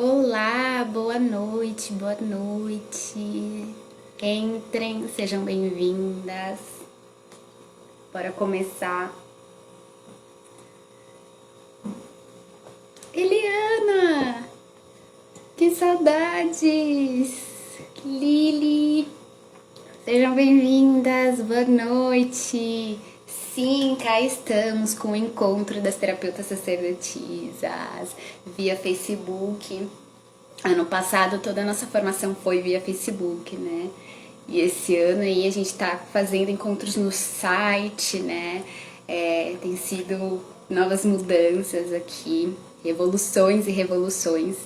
Olá, boa noite, boa noite. Entrem, sejam bem-vindas. Bora começar. Eliana, que saudades. Lili, sejam bem-vindas, boa noite. Sim, cá estamos com o encontro das terapeutas sacerdotisas via Facebook. Ano passado toda a nossa formação foi via Facebook, né? E esse ano aí a gente tá fazendo encontros no site, né? Tem sido novas mudanças aqui, evoluções e revoluções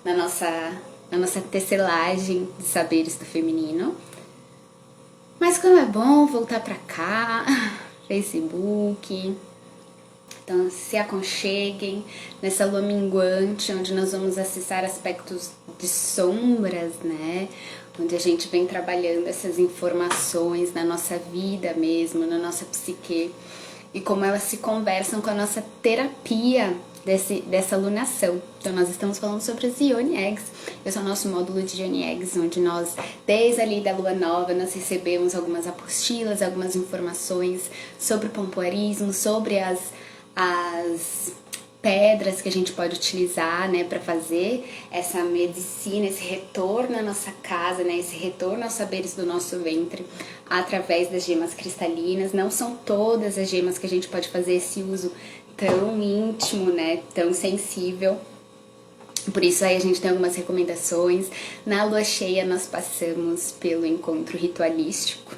na nossa tecelagem de saberes do feminino. Mas como é bom voltar pra cá, Facebook. Então se aconcheguem nessa lua minguante, onde nós vamos acessar aspectos de sombras, né? Onde a gente vem trabalhando essas informações na nossa vida mesmo, na nossa psique, e como elas se conversam com a nossa terapia dessa alunação. Então nós estamos falando sobre as Yoni Eggs. Esse é o nosso módulo de Yoni Eggs, onde nós, desde ali da lua nova, nós recebemos algumas apostilas, algumas informações sobre o pompoarismo, sobre as pedras que a gente pode utilizar, né, para fazer essa medicina, esse retorno à nossa casa, né, esse retorno aos saberes do nosso ventre através das gemas cristalinas. Não são todas as gemas que a gente pode fazer esse uso tão íntimo, né, tão sensível. Por isso aí a gente tem algumas recomendações. Na lua cheia nós passamos pelo encontro ritualístico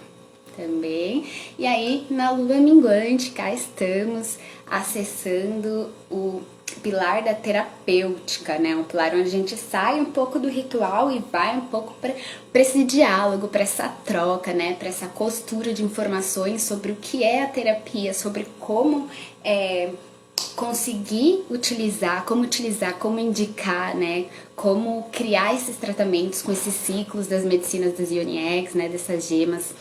também. E aí na lua minguante cá estamos acessando o pilar da terapêutica, né? Um pilar onde a gente sai um pouco do ritual e vai um pouco para esse diálogo, para essa troca, né? Para essa costura de informações sobre o que é a terapia, sobre como conseguir utilizar, como indicar, né? Como criar esses tratamentos com esses ciclos das medicinas das Yoni Eggs, né? Dessas gemas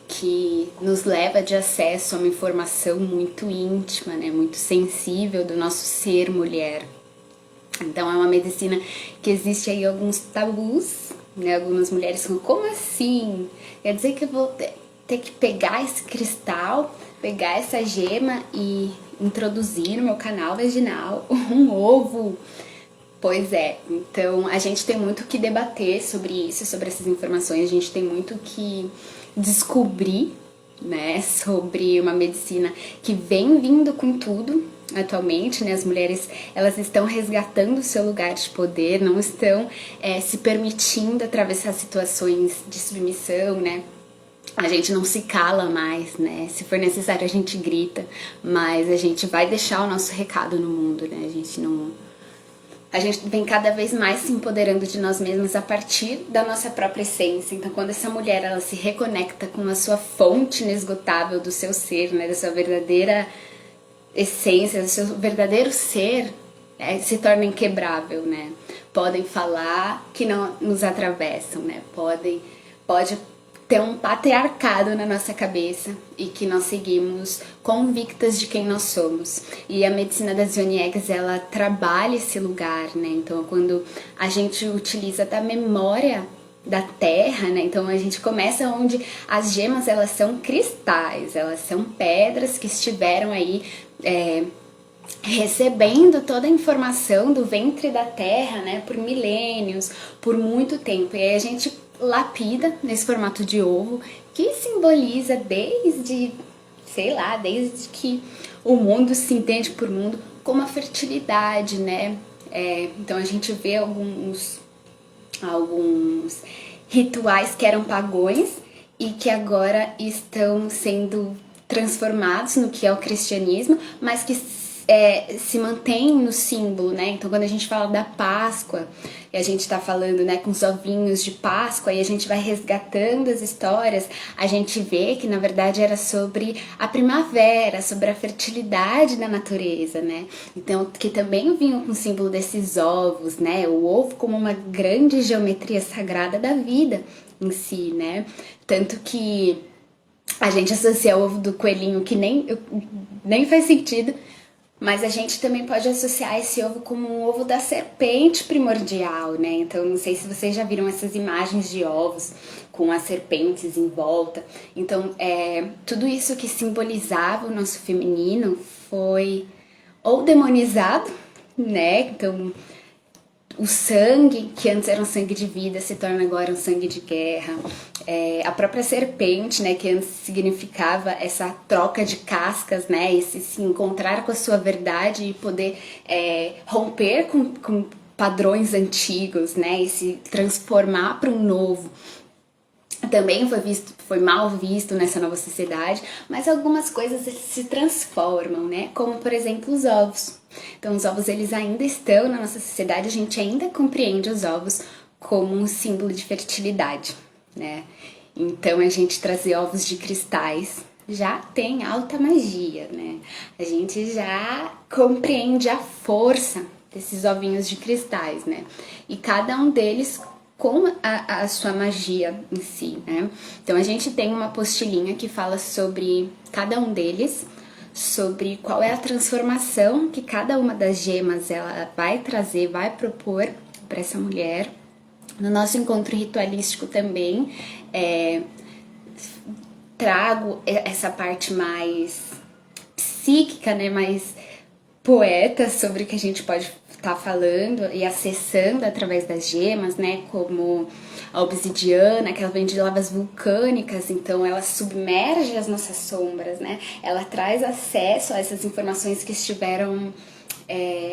que nos leva de acesso a uma informação muito íntima, né? Muito sensível do nosso ser mulher. Então é uma medicina que existe aí alguns tabus, né? Algumas mulheres falam, como assim? Quer dizer que eu vou ter que pegar esse cristal, pegar essa gema e introduzir no meu canal vaginal um ovo? Pois é, então a gente tem muito que debater sobre isso, sobre essas informações, a gente tem muito que descobrir, né, sobre uma medicina que vem vindo com tudo atualmente, né, as mulheres, elas estão resgatando o seu lugar de poder, não estão se permitindo atravessar situações de submissão, né. A gente não se cala mais, né? Se for necessário a gente grita, mas a gente vai deixar o nosso recado no mundo, né? A gente vem cada vez mais se empoderando de nós mesmos a partir da nossa própria essência. Então, quando essa mulher ela se reconecta com a sua fonte inesgotável do seu ser, né? Da sua verdadeira essência, do seu verdadeiro ser, se torna inquebrável, né? Podem falar que não nos atravessam, né? Pode ter um patriarcado na nossa cabeça e que nós seguimos convictas de quem nós somos. E a medicina das Yoni Eggs, ela trabalha esse lugar, né? Então, quando a gente utiliza da memória da terra, né? Então, a gente começa onde as gemas, elas são cristais, elas são pedras que estiveram aí recebendo toda a informação do ventre da terra, né? Por milênios, por muito tempo. E aí a gente lapida nesse formato de ovo, que simboliza desde que o mundo se entende por mundo como a fertilidade, né? Então a gente vê alguns rituais que eram pagões e que agora estão sendo transformados no que é o cristianismo, mas que se mantém no símbolo, né? Então quando a gente fala da Páscoa e a gente tá falando, né, com os ovinhos de Páscoa e a gente vai resgatando as histórias, a gente vê que na verdade era sobre a primavera, sobre a fertilidade da natureza, né? Então que também vinham com o símbolo desses ovos, né? O ovo como uma grande geometria sagrada da vida em si, né? Tanto que a gente associa o ovo do coelhinho, que nem faz sentido, Mas a gente também pode associar esse ovo como um ovo da serpente primordial, né? Então, não sei se vocês já viram essas imagens de ovos com as serpentes em volta. Então, tudo isso que simbolizava o nosso feminino foi ou demonizado, né? Então, o sangue, que antes era um sangue de vida, se torna agora um sangue de guerra. A própria serpente, né, que antes significava essa troca de cascas, né, esse se encontrar com a sua verdade e poder romper com padrões antigos, né, e se transformar para um novo. Também foi mal visto nessa nova sociedade, mas algumas coisas se transformam, né? Como, por exemplo, os ovos. Então, os ovos, eles ainda estão na nossa sociedade, a gente ainda compreende os ovos como um símbolo de fertilidade, né? Então, a gente trazer ovos de cristais já tem alta magia, né? A gente já compreende a força desses ovinhos de cristais, né? E cada um deles com a sua magia em si, né? Então a gente tem uma apostilinha que fala sobre cada um deles, sobre qual é a transformação que cada uma das gemas ela vai trazer, vai propor para essa mulher. No nosso encontro ritualístico também trago essa parte mais psíquica, né? Mais poeta sobre o que a gente pode estar falando e acessando através das gemas, né? Como a obsidiana, que ela vem de lavas vulcânicas, então ela submerge as nossas sombras, né? Ela traz acesso a essas informações que estiveram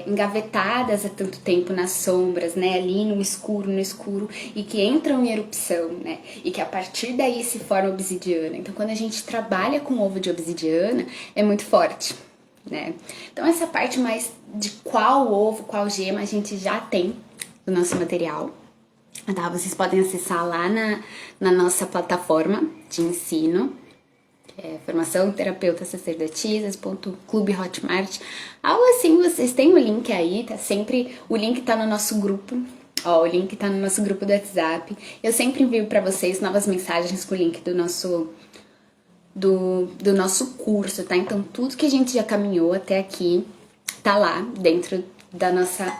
engavetadas há tanto tempo nas sombras, né? Ali no escuro, e que entram em erupção, né? E que a partir daí se forma obsidiana. Então, quando a gente trabalha com ovo de obsidiana, é muito forte, né? Então essa parte mais de qual ovo, qual gema a gente já tem no nosso material, tá? Vocês podem acessar lá na nossa plataforma de ensino, formação terapeuta sacerdotisas.clube Hotmart, algo assim. Vocês têm o link aí, tá sempre, o link tá no nosso grupo. Ó, o link tá no nosso grupo do WhatsApp. Eu sempre envio para vocês novas mensagens com o link do nosso curso, tá? Então, tudo que a gente já caminhou até aqui tá lá dentro da nossa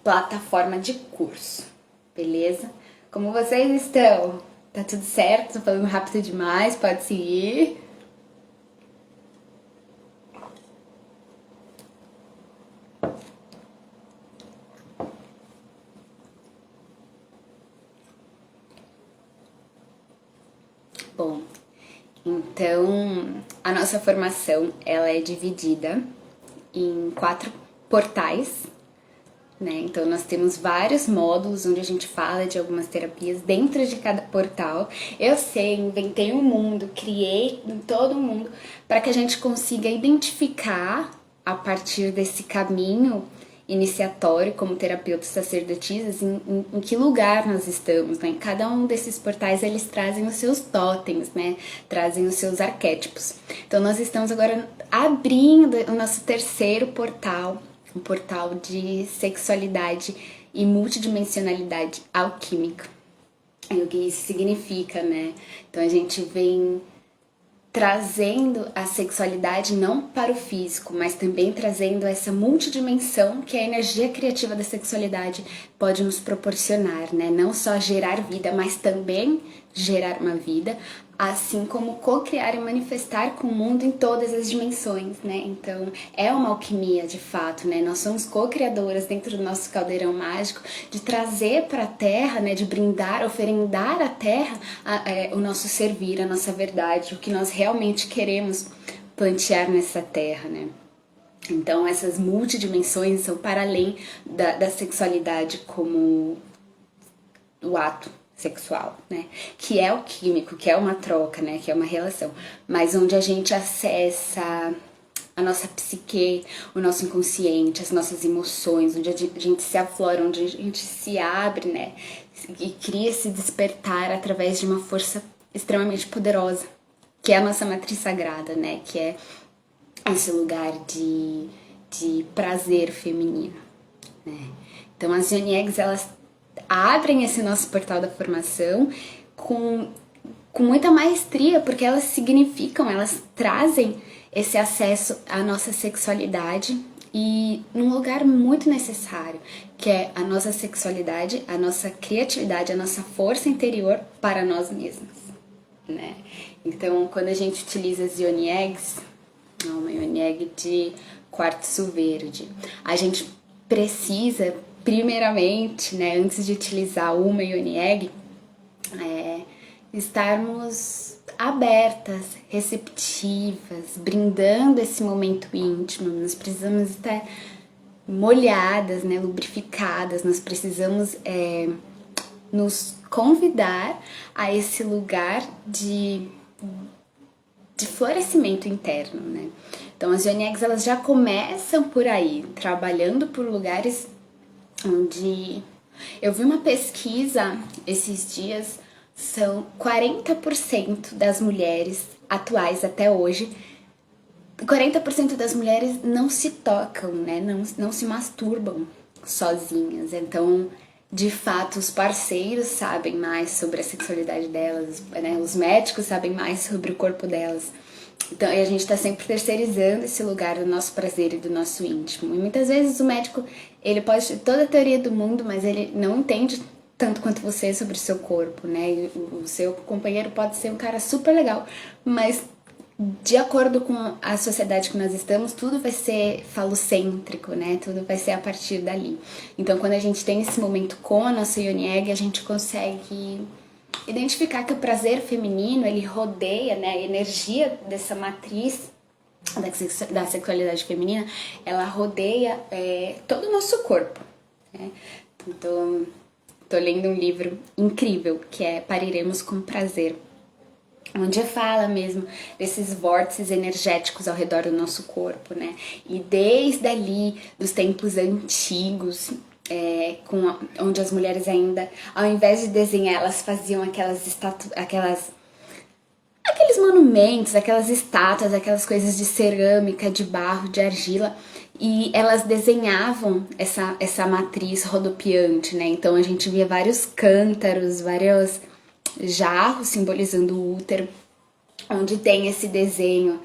plataforma de curso, beleza? Como vocês estão? Tá tudo certo? Tô falando rápido demais? Pode seguir. Bom, então, a nossa formação, ela é dividida em 4 portais, né? Então, nós temos vários módulos onde a gente fala de algumas terapias dentro de cada portal. Eu sei, inventei um mundo, criei todo mundo para que a gente consiga identificar a partir desse caminho iniciatório como terapeutas sacerdotisas em que lugar nós estamos, né? Em cada um desses portais eles trazem os seus totens, né? Trazem os seus arquétipos. Então nós estamos agora abrindo o nosso terceiro portal, um portal de sexualidade e multidimensionalidade alquímica. E o que isso significa, né? Então a gente vem trazendo a sexualidade não para o físico, mas também trazendo essa multidimensão que a energia criativa da sexualidade pode nos proporcionar, né? Não só gerar vida, mas também gerar uma vida, assim como co-criar e manifestar com o mundo em todas as dimensões, né? Então, é uma alquimia de fato, né? Nós somos co-criadoras dentro do nosso caldeirão mágico de trazer para a Terra, né? De brindar, oferendar à Terra o nosso servir, a nossa verdade, o que nós realmente queremos plantear nessa Terra, né? Então, essas multidimensões são para além da sexualidade como o ato sexual, né? Que é o químico, que é uma troca, né? Que é uma relação, mas onde a gente acessa a nossa psique, o nosso inconsciente, as nossas emoções, onde a gente se aflora, onde a gente se abre, né? E cria esse despertar através de uma força extremamente poderosa, que é a nossa matriz sagrada, né? Que é esse lugar de prazer feminino, né? Então as Yoni Eggs, elas abrem esse nosso portal da formação com muita maestria, porque elas significam, elas trazem esse acesso à nossa sexualidade e num lugar muito necessário, que é a nossa sexualidade, a nossa criatividade, a nossa força interior para nós mesmos, né? Então, quando a gente utiliza as Yoni Eggs, uma Yoni Egg de quartzo verde, a gente precisa, primeiramente, né, antes de utilizar uma Yoni Egg, estarmos abertas, receptivas, brindando esse momento íntimo. Nós precisamos estar molhadas, né, lubrificadas, nós precisamos nos convidar a esse lugar de florescimento interno, né? Então as Yoni Eggs, elas já começam por aí, trabalhando por lugares onde... Eu vi uma pesquisa esses dias, são 40% das mulheres atuais até hoje, 40% das mulheres não se tocam, né? Não se masturbam sozinhas. Então, de fato, os parceiros sabem mais sobre a sexualidade delas, né? Os médicos sabem mais sobre o corpo delas. Então, e a gente tá sempre terceirizando esse lugar do nosso prazer e do nosso íntimo. E muitas vezes o médico, ele pode ter toda a teoria do mundo, mas ele não entende tanto quanto você sobre o seu corpo, né? E o seu companheiro pode ser um cara super legal, mas de acordo com a sociedade que nós estamos, tudo vai ser falocêntrico, né? Tudo vai ser a partir dali. Então, quando a gente tem esse momento com a nossa Yoni Egg, a gente consegue identificar que o prazer feminino, ele rodeia, né? A energia dessa matriz da sexualidade feminina, ela rodeia todo o nosso corpo, né? Então, tô lendo um livro incrível, que é Pariremos com Prazer, onde fala mesmo desses vórtices energéticos ao redor do nosso corpo, né? E desde ali, dos tempos antigos, onde as mulheres ainda, ao invés de desenhar, elas faziam aqueles monumentos, aquelas estátuas, aquelas coisas de cerâmica, de barro, de argila, e elas desenhavam essa matriz rodopiante, né? Então a gente via vários cântaros, vários jarros simbolizando o útero, onde tem esse desenho,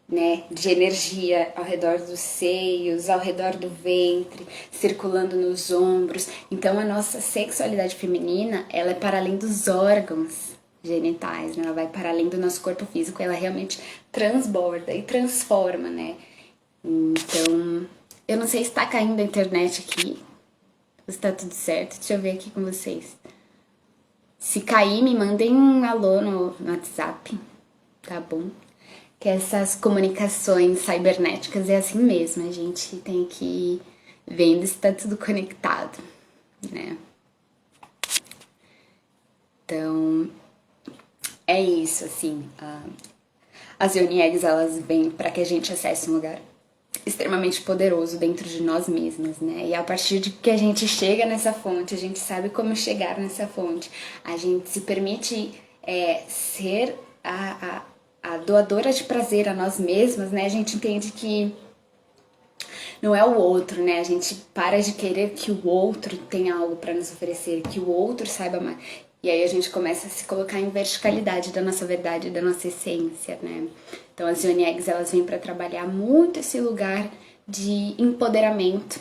né, de energia ao redor dos seios, ao redor do ventre, circulando nos ombros. Então a nossa sexualidade feminina, ela é para além dos órgãos genitais, né? Ela vai para além do nosso corpo físico, ela realmente transborda e transforma, né? Então, eu não sei se tá caindo a internet aqui, se tá tudo certo, deixa eu ver aqui com vocês. Se cair, me mandem um alô no WhatsApp, tá bom? Que essas comunicações cibernéticas é assim mesmo, a gente tem que ir vendo se tá tudo conectado, né? Então, é isso, assim, as Yoni Eggs, elas vêm para que a gente acesse um lugar extremamente poderoso dentro de nós mesmas, né? E a partir de que a gente chega nessa fonte, a gente sabe como chegar nessa fonte, a gente se permite ser a doadora de prazer a nós mesmas, né? A gente entende que não é o outro, né? A gente para de querer que o outro tenha algo para nos oferecer, que o outro saiba mais. E aí a gente começa a se colocar em verticalidade da nossa verdade, da nossa essência, né? Então as Yoni Eggs, elas vêm para trabalhar muito esse lugar de empoderamento,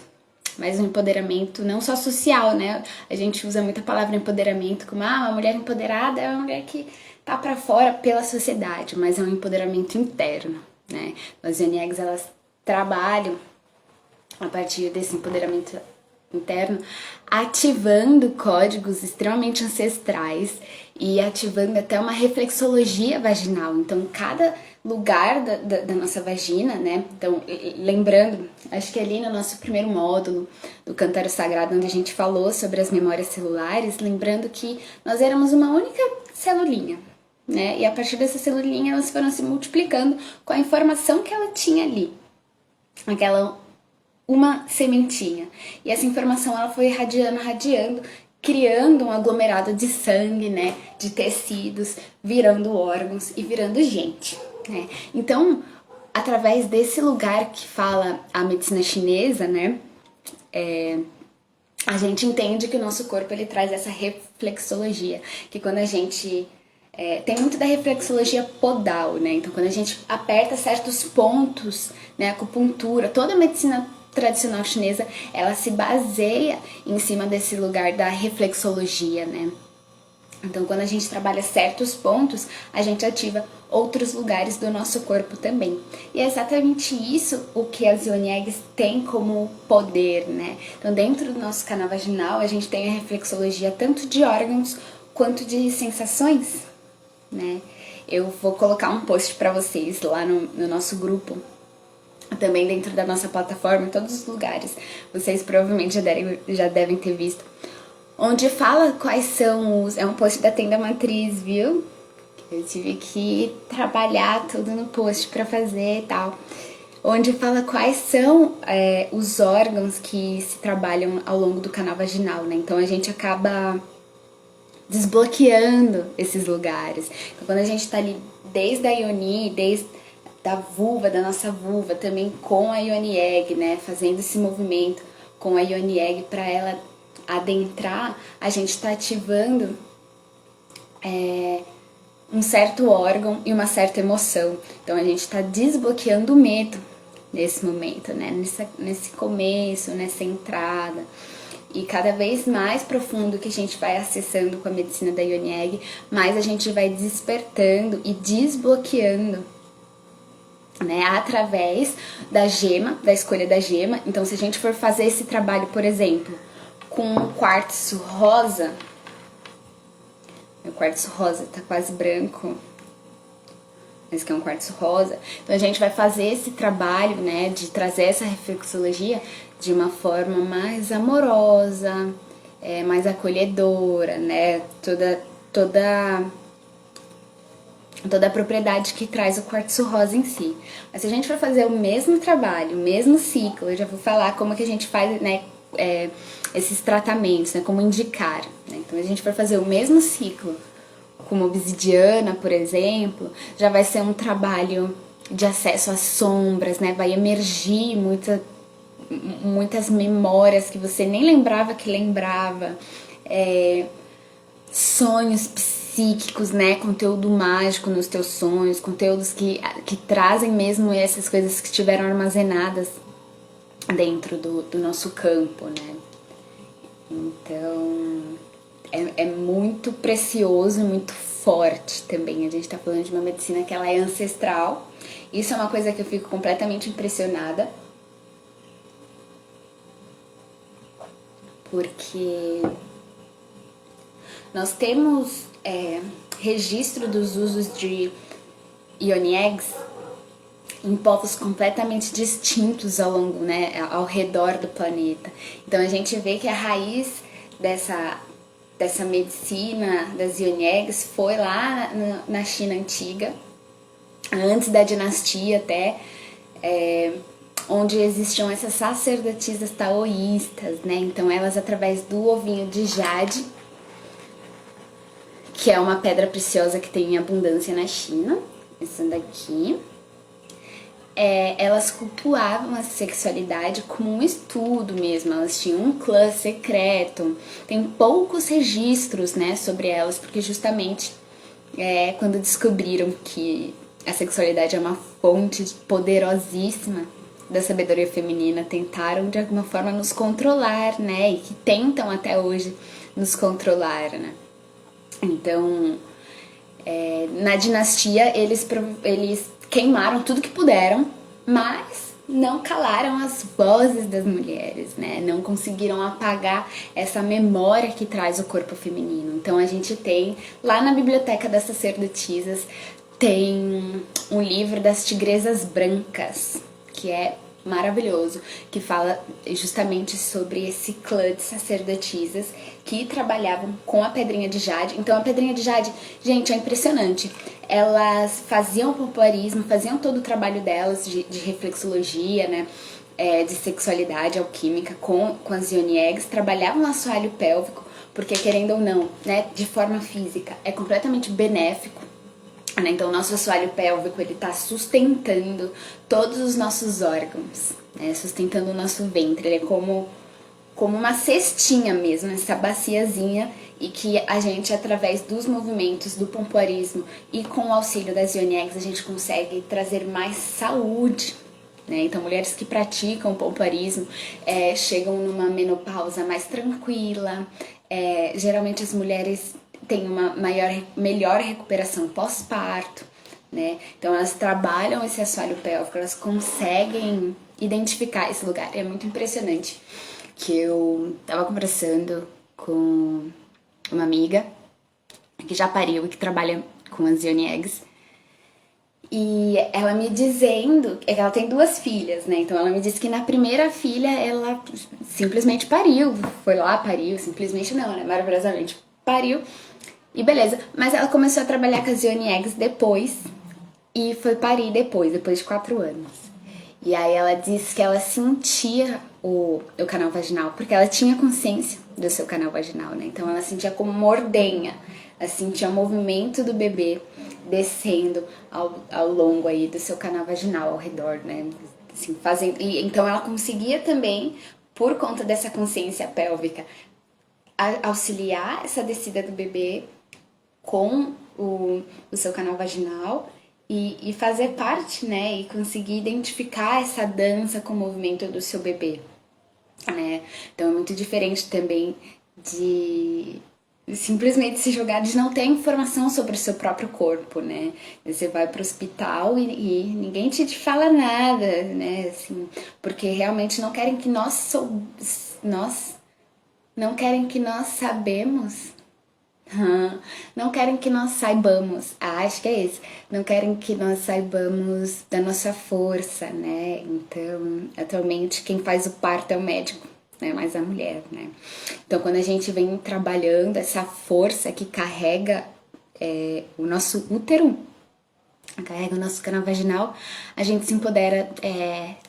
mas um empoderamento não só social, né? A gente usa muito a palavra empoderamento como uma mulher empoderada é uma mulher que tá para fora pela sociedade, mas é um empoderamento interno, né? As Yoni Eggs, elas trabalham a partir desse empoderamento interno, ativando códigos extremamente ancestrais e ativando até uma reflexologia vaginal. Então, cada lugar da nossa vagina, né? Então, lembrando, acho que ali no nosso primeiro módulo do Cântaro Sagrado, onde a gente falou sobre as memórias celulares, lembrando que nós éramos uma única celulinha, né? E a partir dessa celulinha, elas foram se multiplicando com a informação que ela tinha ali. Uma sementinha. E essa informação ela foi radiando, criando um aglomerado de sangue, né, de tecidos, virando órgãos e virando gente, né? Então, através desse lugar que fala a medicina chinesa, né, a gente entende que o nosso corpo ele traz essa reflexologia, que quando a gente tem muito da reflexologia podal, né? Então, quando a gente aperta certos pontos, né, acupuntura, toda a medicina tradicional chinesa, ela se baseia em cima desse lugar da reflexologia, né? Então, quando a gente trabalha certos pontos, a gente ativa outros lugares do nosso corpo também. E é exatamente isso o que as Yoni Eggs têm como poder, né? Então, dentro do nosso canal vaginal, a gente tem a reflexologia tanto de órgãos quanto de sensações, né? Eu vou colocar um post para vocês lá no nosso grupo, também dentro da nossa plataforma, em todos os lugares. Vocês provavelmente já devem ter visto. Onde fala quais são os... É um post da Tenda Matriz, viu? Eu tive que trabalhar tudo no post pra fazer e tal. Onde fala quais são os órgãos que se trabalham ao longo do canal vaginal, né? Então a gente acaba desbloqueando esses lugares. Então quando a gente tá ali desde a Yoni, desde da vulva, da nossa vulva, também com a Yoni Egg, né? Fazendo esse movimento com a Yoni Egg pra ela adentrar, a gente tá ativando um certo órgão e uma certa emoção. Então a gente tá desbloqueando o medo nesse momento, né? Nesse começo, nessa entrada. E cada vez mais profundo que a gente vai acessando com a medicina da Yoni Egg, mais a gente vai despertando e desbloqueando, né, através da gema, da escolha da gema. Então, se a gente for fazer esse trabalho, por exemplo, com um quartzo rosa, meu quartzo rosa tá quase branco, esse aqui é um quartzo rosa, então a gente vai fazer esse trabalho, né, de trazer essa reflexologia de uma forma mais amorosa, mais acolhedora, né, toda a propriedade que traz o quartzo rosa em si. Mas se a gente for fazer o mesmo trabalho, o mesmo ciclo, eu já vou falar como que a gente faz, né, esses tratamentos, né, como indicar, né? Então a gente for fazer o mesmo ciclo com uma obsidiana, por exemplo, já vai ser um trabalho de acesso às sombras, né, vai emergir muitas memórias que você nem lembrava que lembrava, sonhos psíquicos, né, conteúdo mágico nos teus sonhos, conteúdos que trazem mesmo essas coisas que estiveram armazenadas dentro do nosso campo, né. Então é muito precioso, muito forte também. A gente tá falando de uma medicina que ela é ancestral. Isso é uma coisa que eu fico completamente impressionada, porque nós temos registro dos usos de Yoni Eggs em povos completamente distintos ao redor do planeta. Então a gente vê que a raiz dessa medicina das Yoni Eggs foi lá na China antiga, antes da dinastia até, onde existiam essas sacerdotisas taoístas, né? Então elas, através do ovinho de jade, que é uma pedra preciosa que tem em abundância na China, essa daqui, elas cultuavam a sexualidade como um estudo mesmo. Elas tinham um clã secreto. Tem poucos registros, né, sobre elas, porque justamente quando descobriram que a sexualidade é uma fonte poderosíssima da sabedoria feminina, tentaram de alguma forma nos controlar, né, e que tentam até hoje nos controlar, né. Então, na dinastia, eles queimaram tudo que puderam, mas não calaram as vozes das mulheres, né? Não conseguiram apagar essa memória que traz o corpo feminino. Então a gente tem, lá na Biblioteca das Sacerdotisas, tem um livro das Tigresas Brancas, que é maravilhoso, que fala justamente sobre esse clã de sacerdotisas que trabalhavam com a pedrinha de jade. Então a pedrinha de jade, gente, é impressionante. Elas faziam pompoarismo, faziam todo o trabalho delas de reflexologia, né, de sexualidade alquímica com as Yoni Eggs, trabalhavam o assoalho pélvico, porque querendo ou não, né, de forma física, é completamente benéfico. Então o nosso assoalho pélvico, ele tá sustentando todos os nossos órgãos, né? Sustentando o nosso ventre. Ele é como uma cestinha mesmo, essa baciazinha, e que a gente, através dos movimentos do pompoarismo e com o auxílio das Yoni Eggs, a gente consegue trazer mais saúde, né? Então, mulheres que praticam pompoarismo chegam numa menopausa mais tranquila. Geralmente as mulheres têm uma melhor recuperação pós-parto, né? Então elas trabalham esse assoalho pélvico, elas conseguem identificar esse lugar. É muito impressionante que eu tava conversando com uma amiga que já pariu e que trabalha com as Yoni Eggs. E ela me dizendo, que ela tem 2 filhas, né? Então ela me disse que na primeira filha ela simplesmente pariu. Foi lá, pariu, simplesmente não, né? Maravilhosamente pariu. E beleza. Mas ela começou a trabalhar com as Yoni Eggs depois. E foi parir depois de 4 anos. E aí ela disse que ela sentia o canal vaginal, porque ela tinha consciência do seu canal vaginal, né? Então ela sentia como uma ordenha. Ela sentia o movimento do bebê descendo ao longo aí do seu canal vaginal, ao redor, né? Assim, e então ela conseguia também, por conta dessa consciência pélvica, auxiliar essa descida do bebê com o seu canal vaginal e fazer parte, né? E conseguir identificar essa dança com o movimento do seu bebê, né? Então é muito diferente também de simplesmente se jogar, de não ter informação sobre o seu próprio corpo, né? Você vai pro hospital e ninguém te fala nada, né? Assim, porque realmente não querem que nós não querem que nós sabemos. Não querem que nós saibamos. Acho que é isso. Não querem que nós saibamos da nossa força, né? Então, atualmente, quem faz o parto é o médico, né? Mais a mulher, né? Então, quando a gente vem trabalhando essa força que carrega o nosso útero, carrega o nosso canal vaginal, a gente se empodera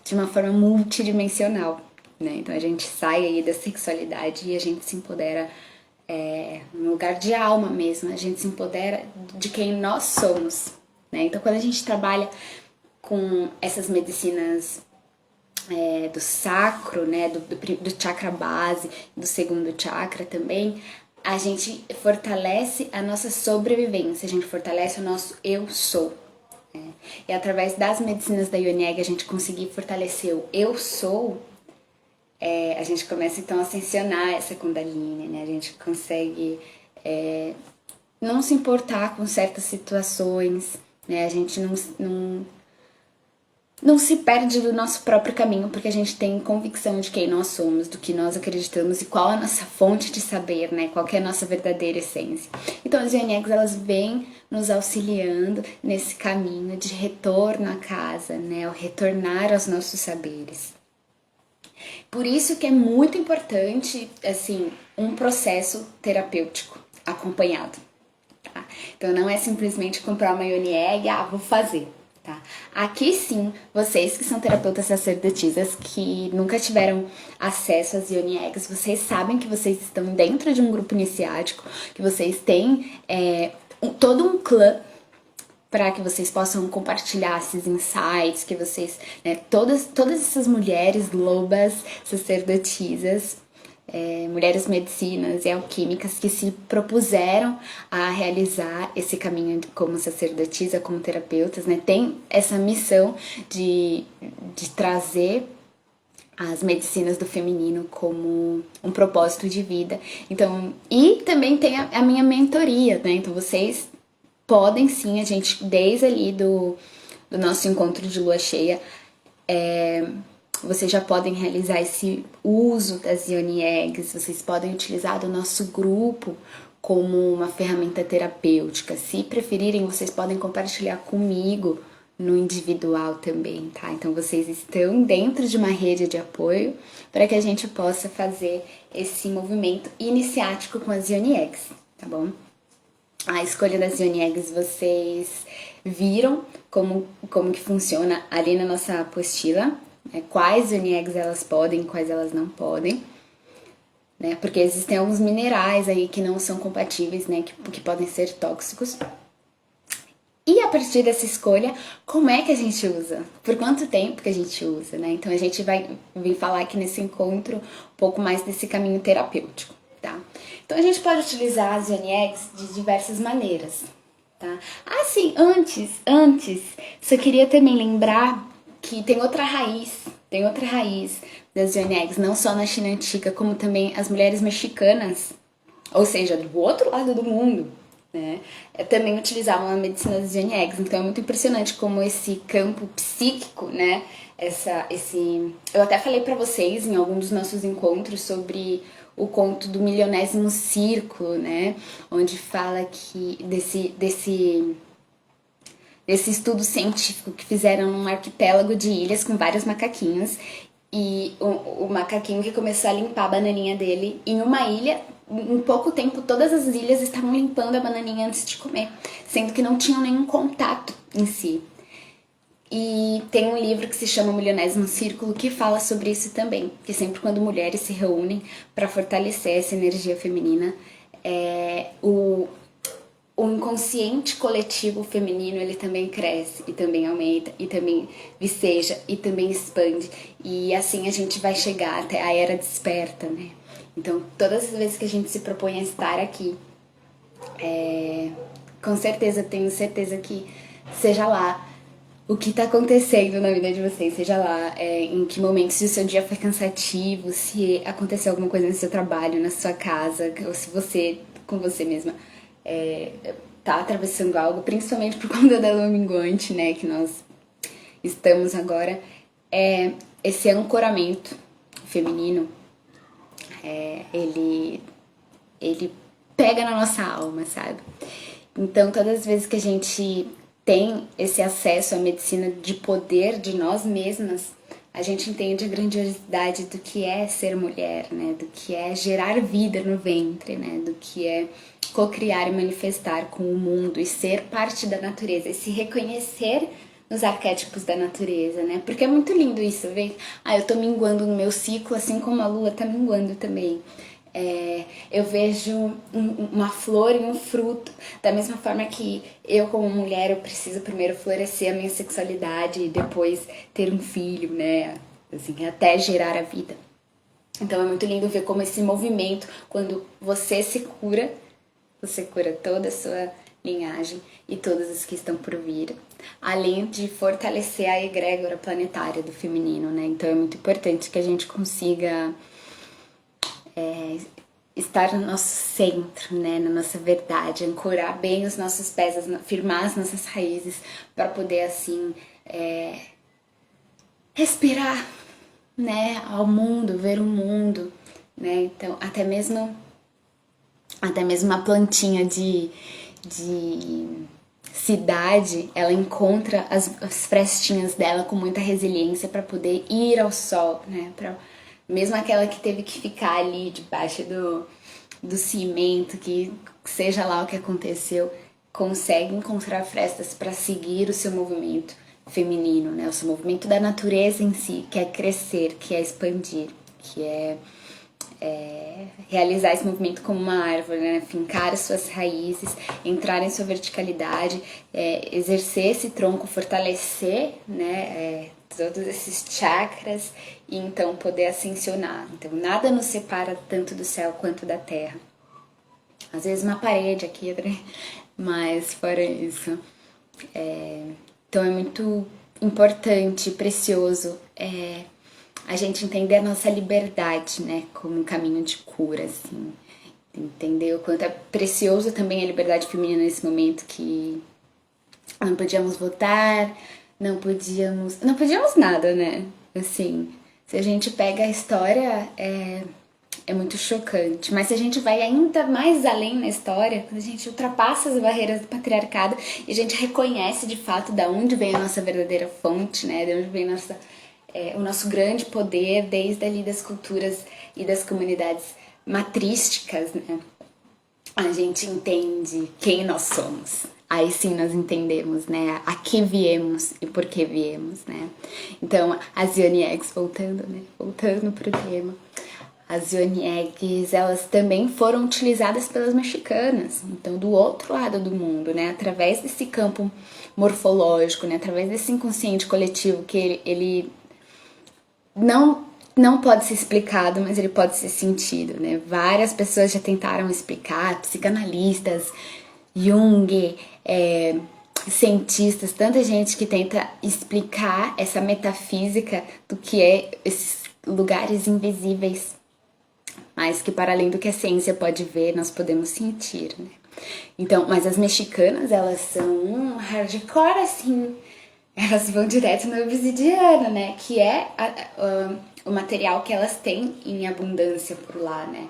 de uma forma multidimensional, né? Então, a gente sai aí da sexualidade e a gente se empodera no lugar de alma mesmo, a gente se empodera de quem nós somos, né? Então, quando a gente trabalha com essas medicinas do sacro, né, do chakra base, do segundo chakra também, a gente fortalece a nossa sobrevivência, a gente fortalece o nosso eu sou. Né? E através das medicinas da Yoni Egg, a gente conseguir fortalecer o eu sou, a gente começa então a ascensionar essa Kundalini, né? A gente consegue não se importar com certas situações, né? A gente não se perde do nosso próprio caminho, porque a gente tem convicção de quem nós somos, do que nós acreditamos e qual a nossa fonte de saber, né? Qual que é a nossa verdadeira essência. Então as Yoni Eggs, elas vêm nos auxiliando nesse caminho de retorno à casa, né? O retornar aos nossos saberes. Por isso que é muito importante, assim, um processo terapêutico acompanhado, tá? Então não é simplesmente comprar uma Yoni Egg, vou fazer, tá? Aqui sim, vocês que são terapeutas sacerdotisas, que nunca tiveram acesso às Yoni Eggs, vocês sabem que vocês estão dentro de um grupo iniciático, que vocês têm todo um clã para que vocês possam compartilhar esses insights, que vocês, né, todas essas mulheres lobas, sacerdotisas, mulheres medicinas e alquímicas que se propuseram a realizar esse caminho como sacerdotisa, como terapeutas, né, tem essa missão de trazer as medicinas do feminino como um propósito de vida. Então, e também tem a minha mentoria, né, então vocês podem sim, a gente, desde ali do nosso encontro de lua cheia, vocês já podem realizar esse uso das Yoni Eggs, vocês podem utilizar do nosso grupo como uma ferramenta terapêutica. Se preferirem, vocês podem compartilhar comigo no individual também, tá? Então vocês estão dentro de uma rede de apoio para que a gente possa fazer esse movimento iniciático com as Yoni Eggs, tá bom? A escolha das Yoni Eggs, vocês viram como que funciona ali na nossa apostila, né? Quais Yoni Eggs elas podem, quais elas não podem, né? Porque existem alguns minerais aí que não são compatíveis, né? Que podem ser tóxicos. E a partir dessa escolha, como é que a gente usa? Por quanto tempo que a gente usa, né? Então a gente vai vir falar aqui nesse encontro um pouco mais desse caminho terapêutico, tá? Então a gente pode utilizar as Yoni Eggs de diversas maneiras, tá? Ah, sim, antes, só queria também lembrar que tem outra raiz das Ioni Eggs, não só na China antiga, como também as mulheres mexicanas, ou seja, do outro lado do mundo, né, também utilizavam a medicina das Ioni Eggs. Então é muito impressionante como esse campo psíquico, né, eu até falei pra vocês em algum dos nossos encontros sobre o conto do Milionésimo Círculo, né, onde fala que desse estudo científico que fizeram num arquipélago de ilhas com vários macaquinhos, e o macaquinho que começou a limpar a bananinha dele em uma ilha, em pouco tempo todas as ilhas estavam limpando a bananinha antes de comer, sendo que não tinham nenhum contato em si. E tem um livro que se chama Milionésimo Círculo que fala sobre isso também, que sempre quando mulheres se reúnem para fortalecer essa energia feminina, o inconsciente coletivo feminino, ele também cresce e também aumenta e também viceja e também expande, e assim a gente vai chegar até a era desperta, né? Então todas as vezes que a gente se propõe a estar aqui, com certeza, tenho certeza que seja lá o que tá acontecendo na vida de vocês, seja lá em que momento, se o seu dia foi cansativo, se aconteceu alguma coisa no seu trabalho, na sua casa, ou se você, com você mesma, tá atravessando algo, principalmente por conta da lua minguante, né, que nós estamos agora, esse ancoramento feminino, ele pega na nossa alma, sabe? Então, todas as vezes que a gente tem esse acesso à medicina de poder de nós mesmas, a gente entende a grandiosidade do que é ser mulher, né? Do que é gerar vida no ventre, né? Do que é co-criar e manifestar com o mundo e ser parte da natureza e se reconhecer nos arquétipos da natureza, né? Porque é muito lindo isso, ver, eu tô minguando no meu ciclo, assim como a lua tá minguando também. Eu vejo uma flor e um fruto, da mesma forma que eu como mulher, eu preciso primeiro florescer a minha sexualidade e depois ter um filho, né, assim, até gerar a vida. Então é muito lindo ver como esse movimento, quando você se cura, você cura toda a sua linhagem e todas as que estão por vir, além de fortalecer a egrégora planetária do feminino, né? Então é muito importante que a gente consiga estar no nosso centro, né, na nossa verdade, ancorar bem os nossos pés, firmar as nossas raízes, para poder assim respirar, né, ao mundo, ver o mundo, né? Então até mesmo uma plantinha de cidade, ela encontra as frestinhas dela com muita resiliência para poder ir ao sol, né? Mesmo aquela que teve que ficar ali debaixo do cimento, que seja lá o que aconteceu, consegue encontrar frestas para seguir o seu movimento feminino, né? O seu movimento da natureza em si, que é crescer, que é expandir, que é realizar esse movimento como uma árvore, né? Fincar as suas raízes, entrar em sua verticalidade, exercer esse tronco, fortalecer, né? Todos esses chakras e então poder ascensionar. Então nada nos separa tanto do céu quanto da terra. Às vezes uma parede aqui, mas fora isso. Então é muito importante, precioso a gente entender a nossa liberdade, né, como um caminho de cura, assim. Entender o quanto é precioso também a liberdade feminina nesse momento, que não podíamos votar, não podíamos nada, né? Assim, se a gente pega a história, é muito chocante. Mas se a gente vai ainda mais além na história, quando a gente ultrapassa as barreiras do patriarcado e a gente reconhece de fato de onde vem a nossa verdadeira fonte, né? De onde vem o nosso grande poder, desde ali das culturas e das comunidades matrísticas, né? A gente entende quem nós somos. Aí sim nós entendemos, né, a que viemos e por que viemos, né. Então, as Ioni Eggs, voltando pro tema, as Ioni Eggs, elas também foram utilizadas pelas mexicanas, então do outro lado do mundo, né, através desse campo morfológico, né, através desse inconsciente coletivo que ele não pode ser explicado, mas ele pode ser sentido, né? Várias pessoas já tentaram explicar, psicanalistas, Jung, cientistas, tanta gente que tenta explicar essa metafísica do que é esses lugares invisíveis, mas que para além do que a ciência pode ver, nós podemos sentir, né? Então, mas as mexicanas, elas são hardcore, assim, elas vão direto na obsidiana, né? Que é o material que elas têm em abundância por lá, né?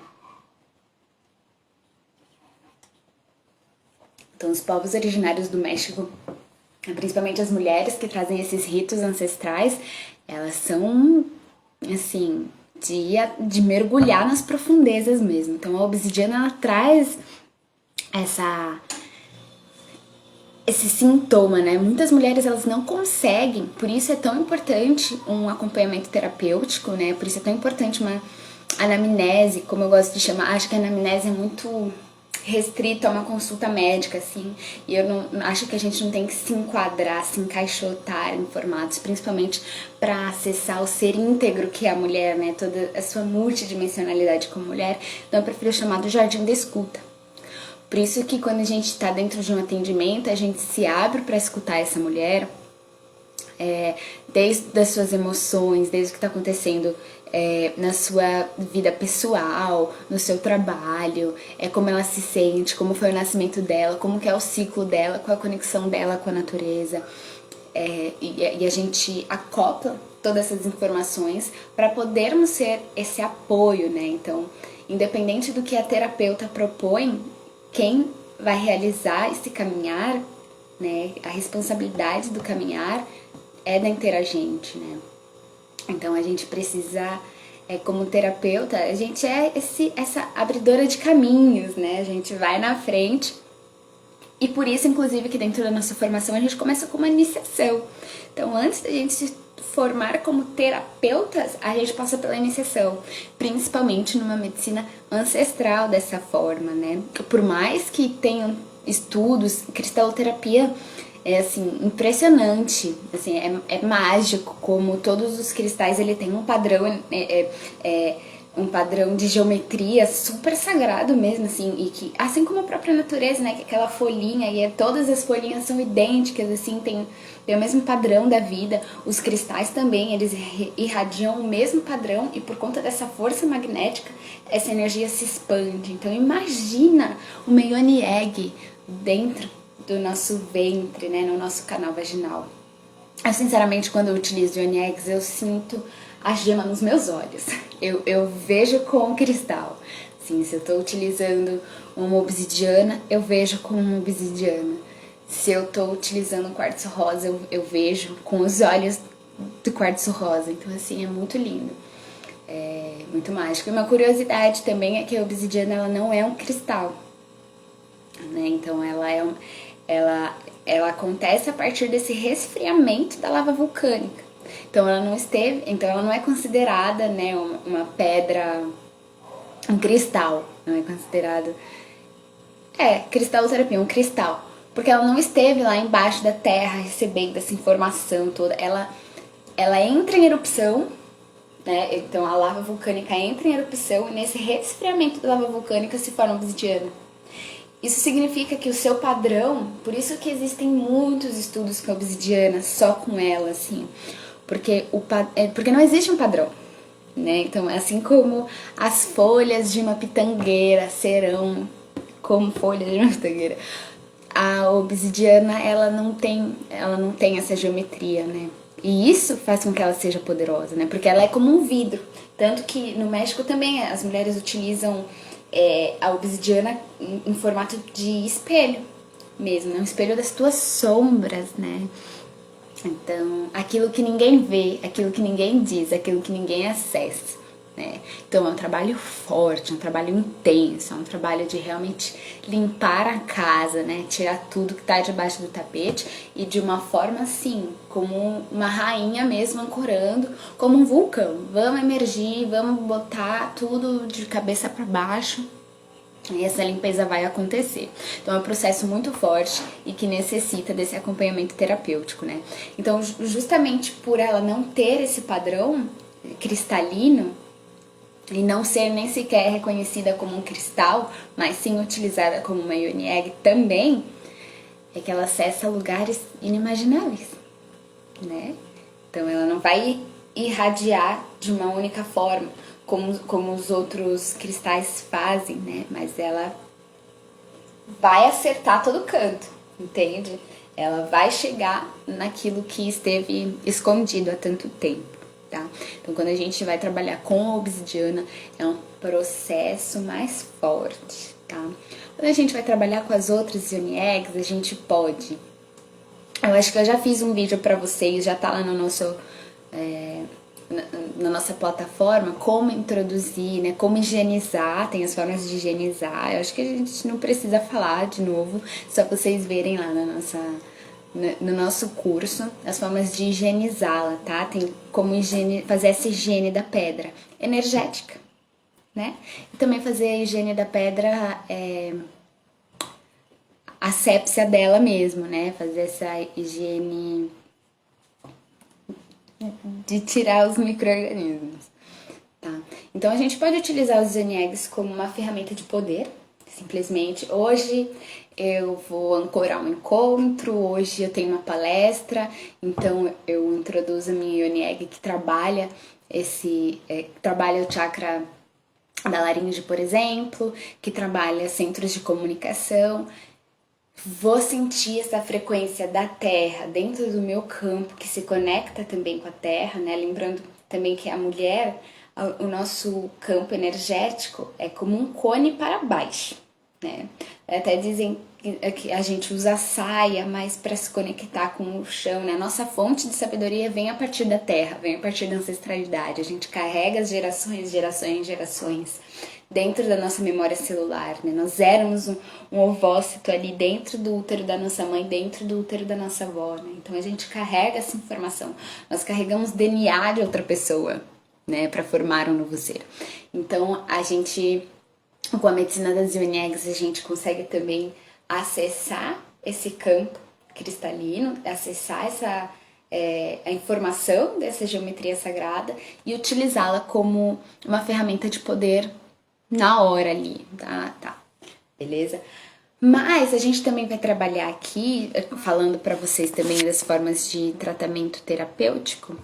Então, os povos originários do México, principalmente as mulheres que trazem esses ritos ancestrais, elas são, assim, de mergulhar nas profundezas mesmo. Então, a obsidiana, ela traz esse sintoma, né? Muitas mulheres, elas não conseguem, por isso é tão importante um acompanhamento terapêutico, né? Por isso é tão importante uma anamnese, como eu gosto de chamar. Acho que a anamnese é muito restrito a uma consulta médica, assim, e eu não acho que a gente não tem que se enquadrar, se encaixotar em formatos, principalmente para acessar o ser íntegro que é a mulher, né? Toda a sua multidimensionalidade como mulher. Então eu prefiro chamar do jardim da escuta. Por isso que quando a gente está dentro de um atendimento, a gente se abre para escutar essa mulher, desde as suas emoções, desde o que está acontecendo na sua vida pessoal, no seu trabalho, como ela se sente, como foi o nascimento dela, como que é o ciclo dela, qual a conexão dela com a natureza. E a gente acopla todas essas informações para podermos ser esse apoio, né? Então, independente do que a terapeuta propõe, quem vai realizar esse caminhar, né? A responsabilidade do caminhar é da interagente, né? Então a gente precisa, como terapeuta, a gente é essa abridora de caminhos, né? A gente vai na frente e por isso, inclusive, que dentro da nossa formação a gente começa com uma iniciação. Então, antes da gente se formar como terapeutas, a gente passa pela iniciação, principalmente numa medicina ancestral dessa forma, né? Por mais que tenham estudos, cristaloterapia é assim, impressionante, assim, é mágico como todos os cristais ele tem um padrão, um padrão de geometria super sagrado mesmo, assim, e que, assim como a própria natureza, né, que aquela folhinha, e todas as folhinhas são idênticas, assim, tem o mesmo padrão da vida, os cristais também, eles irradiam o mesmo padrão, e por conta dessa força magnética, essa energia se expande. Então imagina uma Yoni Egg dentro do nosso ventre, né, no nosso canal vaginal. Eu, sinceramente, quando eu utilizo Yoni Eggs, eu sinto a gema nos meus olhos. Eu vejo com cristal. Sim, se eu tô utilizando uma obsidiana, eu vejo com uma obsidiana. Se eu tô utilizando um quartzo rosa, eu vejo com os olhos do quartzo rosa. Então, assim, é muito lindo. É muito mágico. E uma curiosidade também é que a obsidiana, ela não é um cristal, né? Então, ela acontece a partir desse resfriamento da lava vulcânica. Então ela não é considerada, né, uma pedra, um cristal, não é considerado cristaloterapia, um cristal, porque ela não esteve lá embaixo da terra recebendo essa informação toda. Ela entra em erupção, né? Então a lava vulcânica entra em erupção e nesse resfriamento da lava vulcânica se forma obsidiana. Isso significa que o seu padrão, por isso que existem muitos estudos com a obsidiana, só com ela, assim, porque não existe um padrão, né? Então, assim como as folhas de uma pitangueira serão como folhas de uma pitangueira, a obsidiana, ela não tem essa geometria, né? E isso faz com que ela seja poderosa, né? Porque ela é como um vidro. Tanto que no México também as mulheres utilizam a obsidiana em formato de espelho mesmo, né? Um espelho das tuas sombras, né? Então, aquilo que ninguém vê, aquilo que ninguém diz, aquilo que ninguém acessa, né? Então, é um trabalho forte, é um trabalho intenso, é um trabalho de realmente limpar a casa, né? Tirar tudo que tá debaixo do tapete e de uma forma assim, como uma rainha mesmo ancorando, como um vulcão. Vamos emergir, vamos botar tudo de cabeça para baixo. E essa limpeza vai acontecer. Então é um processo muito forte e que necessita desse acompanhamento terapêutico, né? Então, justamente por ela não ter esse padrão cristalino e não ser nem sequer reconhecida como um cristal, mas sim utilizada como uma Yoni Egg também, é que ela acessa lugares inimagináveis, né? Então ela não vai irradiar de uma única forma, como os outros cristais fazem, né? Mas ela vai acertar todo canto, entende? Ela vai chegar naquilo que esteve escondido há tanto tempo, tá? Então quando a gente vai trabalhar com a obsidiana, é um processo mais forte, tá? Quando a gente vai trabalhar com as outras Yoni Eggs, a gente pode... Eu acho que eu já fiz um vídeo pra vocês, já tá lá no nosso... na nossa plataforma, como introduzir, né, como higienizar, tem as formas de higienizar. Eu acho que a gente não precisa falar de novo, só vocês verem lá no nosso curso as formas de higienizá-la, tá? Tem como fazer essa higiene da pedra energética, né? E também fazer a higiene da pedra, a sépsia dela mesmo, né? Fazer essa higiene de tirar os micro-organismos, tá? Então a gente pode utilizar os Yoni Eggs como uma ferramenta de poder, simplesmente. Hoje eu vou ancorar um encontro, hoje eu tenho uma palestra, então eu introduzo a minha Yoni Egg que trabalha trabalha o chakra da laringe, por exemplo, que trabalha centros de comunicação. Vou sentir essa frequência da Terra dentro do meu campo, que se conecta também com a Terra, né? Lembrando também que a mulher, o nosso campo energético é como um cone para baixo, né? Até dizem que a gente usa a saia mais para se conectar com o chão, né? Nossa fonte de sabedoria vem a partir da Terra, vem a partir da ancestralidade. A gente carrega as gerações, dentro da nossa memória celular, né? Nós éramos um ovócito ali dentro do útero da nossa mãe, dentro do útero da nossa avó, né? Então a gente carrega essa informação, nós carregamos DNA de outra pessoa, né, para formar um novo ser. Então a gente, com a medicina das Yoni Eggs, a gente consegue também acessar esse campo cristalino, acessar a informação dessa geometria sagrada e utilizá-la como uma ferramenta de poder na hora ali, tá, beleza? Mas a gente também vai trabalhar aqui, falando para vocês também das formas de tratamento terapêutico,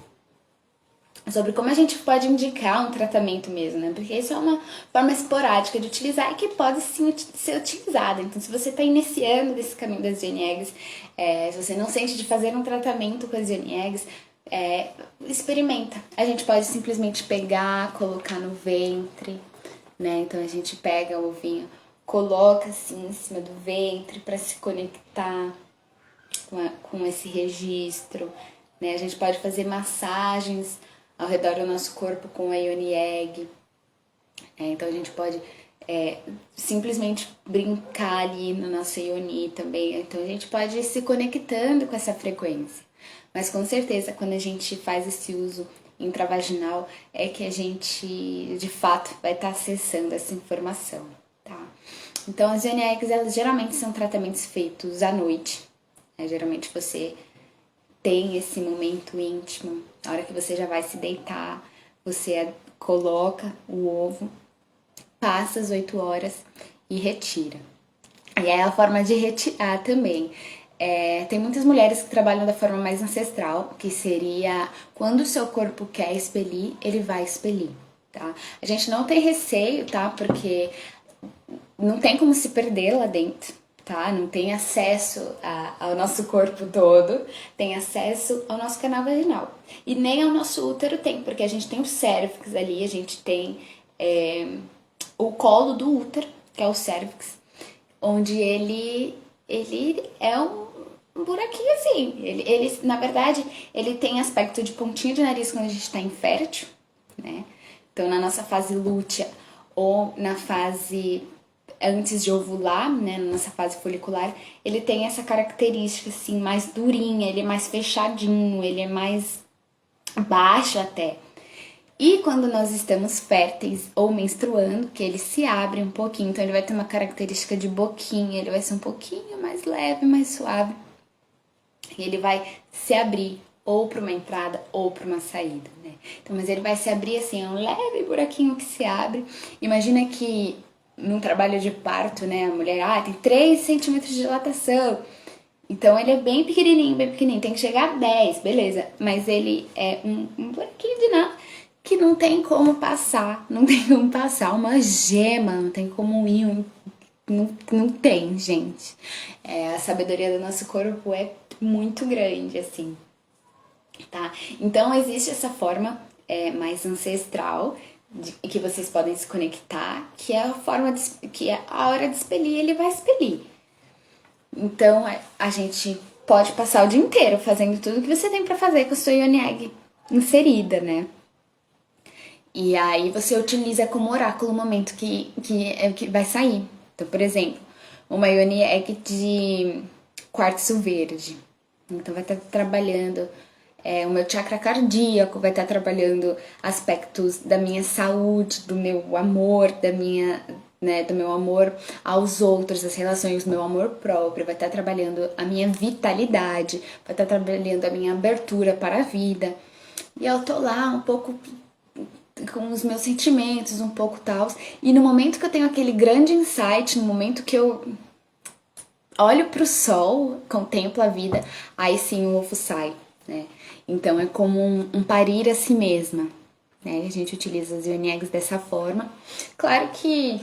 sobre como a gente pode indicar um tratamento mesmo, né? Porque isso é uma forma esporádica de utilizar e que pode sim ser utilizada. Então, se você está iniciando desse caminho das Yoni Eggs, se você não sente de fazer um tratamento com as Yoni Eggs, experimenta. A gente pode simplesmente pegar, colocar no ventre, né? Então a gente pega o ovinho, coloca assim em cima do ventre para se conectar com esse registro, né? A gente pode fazer massagens ao redor do nosso corpo com a Yoni Egg. Então a gente pode simplesmente brincar ali no nosso Yoni também. Então a gente pode ir se conectando com essa frequência. Mas com certeza quando a gente faz esse uso intravaginal é que a gente de fato vai estar acessando essa informação, tá? Então as Yoni Eggs, elas geralmente são tratamentos feitos à noite, né? Geralmente você tem esse momento íntimo, na hora que você já vai se deitar, você coloca o ovo, passa as 8 horas e retira. E é a forma de retirar também. Tem muitas mulheres que trabalham da forma mais ancestral, que seria quando o seu corpo quer expelir, ele vai expelir, tá? A gente não tem receio, tá? Porque não tem como se perder lá dentro, tá? Não tem acesso ao nosso corpo todo, tem acesso ao nosso canal vaginal. E nem ao nosso útero tem, porque a gente tem o cérvix ali, a gente tem o colo do útero, que é o cérvix, onde ele é um buraquinho assim. Ele, na verdade, ele tem aspecto de pontinha de nariz quando a gente está infértil, né? Então, na nossa fase lútea ou na fase antes de ovular, né, na nossa fase folicular, ele tem essa característica assim, mais durinha, ele é mais fechadinho, ele é mais baixo até. E quando nós estamos férteis ou menstruando, que ele se abre um pouquinho, então ele vai ter uma característica de boquinha, ele vai ser um pouquinho mais leve, mais suave. E ele vai se abrir ou para uma entrada ou para uma saída, né? Então, mas ele vai se abrir assim, é um leve buraquinho que se abre. Imagina que num trabalho de parto, né, a mulher tem 3 centímetros de dilatação. Então ele é bem pequenininho, tem que chegar a 10, beleza. Mas ele é um buraquinho de nada que não tem como passar, não tem como passar uma gema, não tem como um ímã, não tem, gente. A sabedoria do nosso corpo é muito grande, assim, tá? Então existe essa forma mais ancestral que vocês podem se conectar, que é a forma que é a hora de expelir, ele vai expelir. Então a gente pode passar o dia inteiro fazendo tudo que você tem pra fazer com a sua Yoni Egg inserida, né? E aí você utiliza como oráculo o momento que vai sair. Então, por exemplo, uma Yoni Egg de quartzo verde. Então vai estar trabalhando o meu chakra cardíaco, vai estar trabalhando aspectos da minha saúde, do meu amor, do meu amor aos outros, as relações, do meu amor próprio, vai estar trabalhando a minha vitalidade, vai estar trabalhando a minha abertura para a vida. E eu tô lá um pouco com os meus sentimentos, um pouco tal. E no momento que eu tenho aquele grande insight, no momento que eu olho pro sol, contemplo a vida, aí sim o ovo sai, né? Então é como um parir a si mesma, né? A gente utiliza os Yoni Eggs dessa forma. Claro que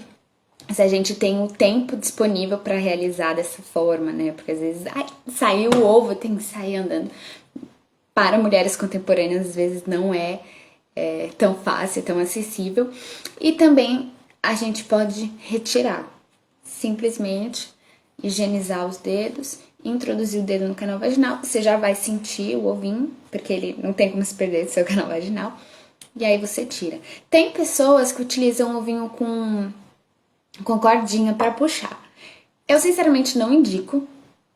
se a gente tem o tempo disponível para realizar dessa forma, né? Porque às vezes, saiu o ovo, tem que sair andando. Para mulheres contemporâneas, às vezes não é tão fácil, tão acessível. E também a gente pode retirar, simplesmente higienizar os dedos, introduzir o dedo no canal vaginal, você já vai sentir o ovinho, porque ele não tem como se perder do seu canal vaginal, e aí você tira. Tem pessoas que utilizam o ovinho com cordinha para puxar. Eu sinceramente não indico,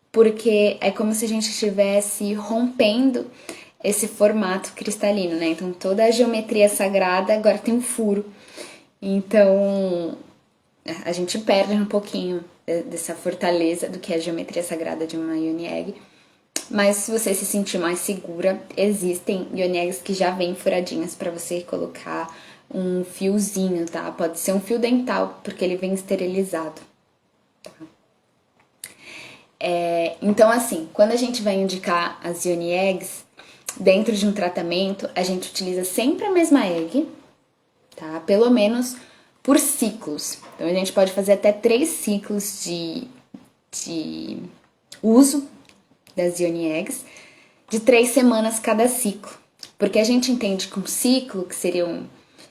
porque é como se a gente estivesse rompendo esse formato cristalino, né? Então toda a geometria sagrada agora tem um furo. Então a gente perde um pouquinho dessa fortaleza do que é a geometria sagrada de uma Yoni Egg. Mas se você se sentir mais segura, existem Yoni Eggs que já vêm furadinhas para você colocar um fiozinho, tá? Pode ser um fio dental, porque ele vem esterilizado. Tá? Então, assim, quando a gente vai indicar as Yoni Eggs, dentro de um tratamento, a gente utiliza sempre a mesma egg, tá? Pelo menos por ciclos. Então, a gente pode fazer até 3 ciclos de uso das Yoni Eggs, de 3 semanas cada ciclo. Porque a gente entende que um ciclo, que seriam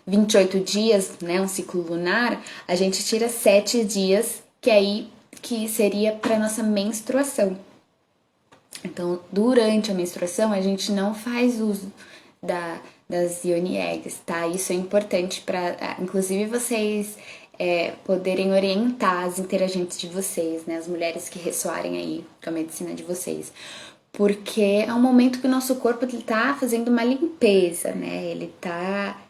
28 dias, né, um ciclo lunar, a gente tira 7 dias, que seria para nossa menstruação. Então, durante a menstruação, a gente não faz uso das Yoni Eggs, tá? Isso é importante para, inclusive, vocês poderem orientar as interagentes de vocês, né? As mulheres que ressoarem aí com a medicina de vocês. Porque é um momento que o nosso corpo tá fazendo uma limpeza, né? Ele tá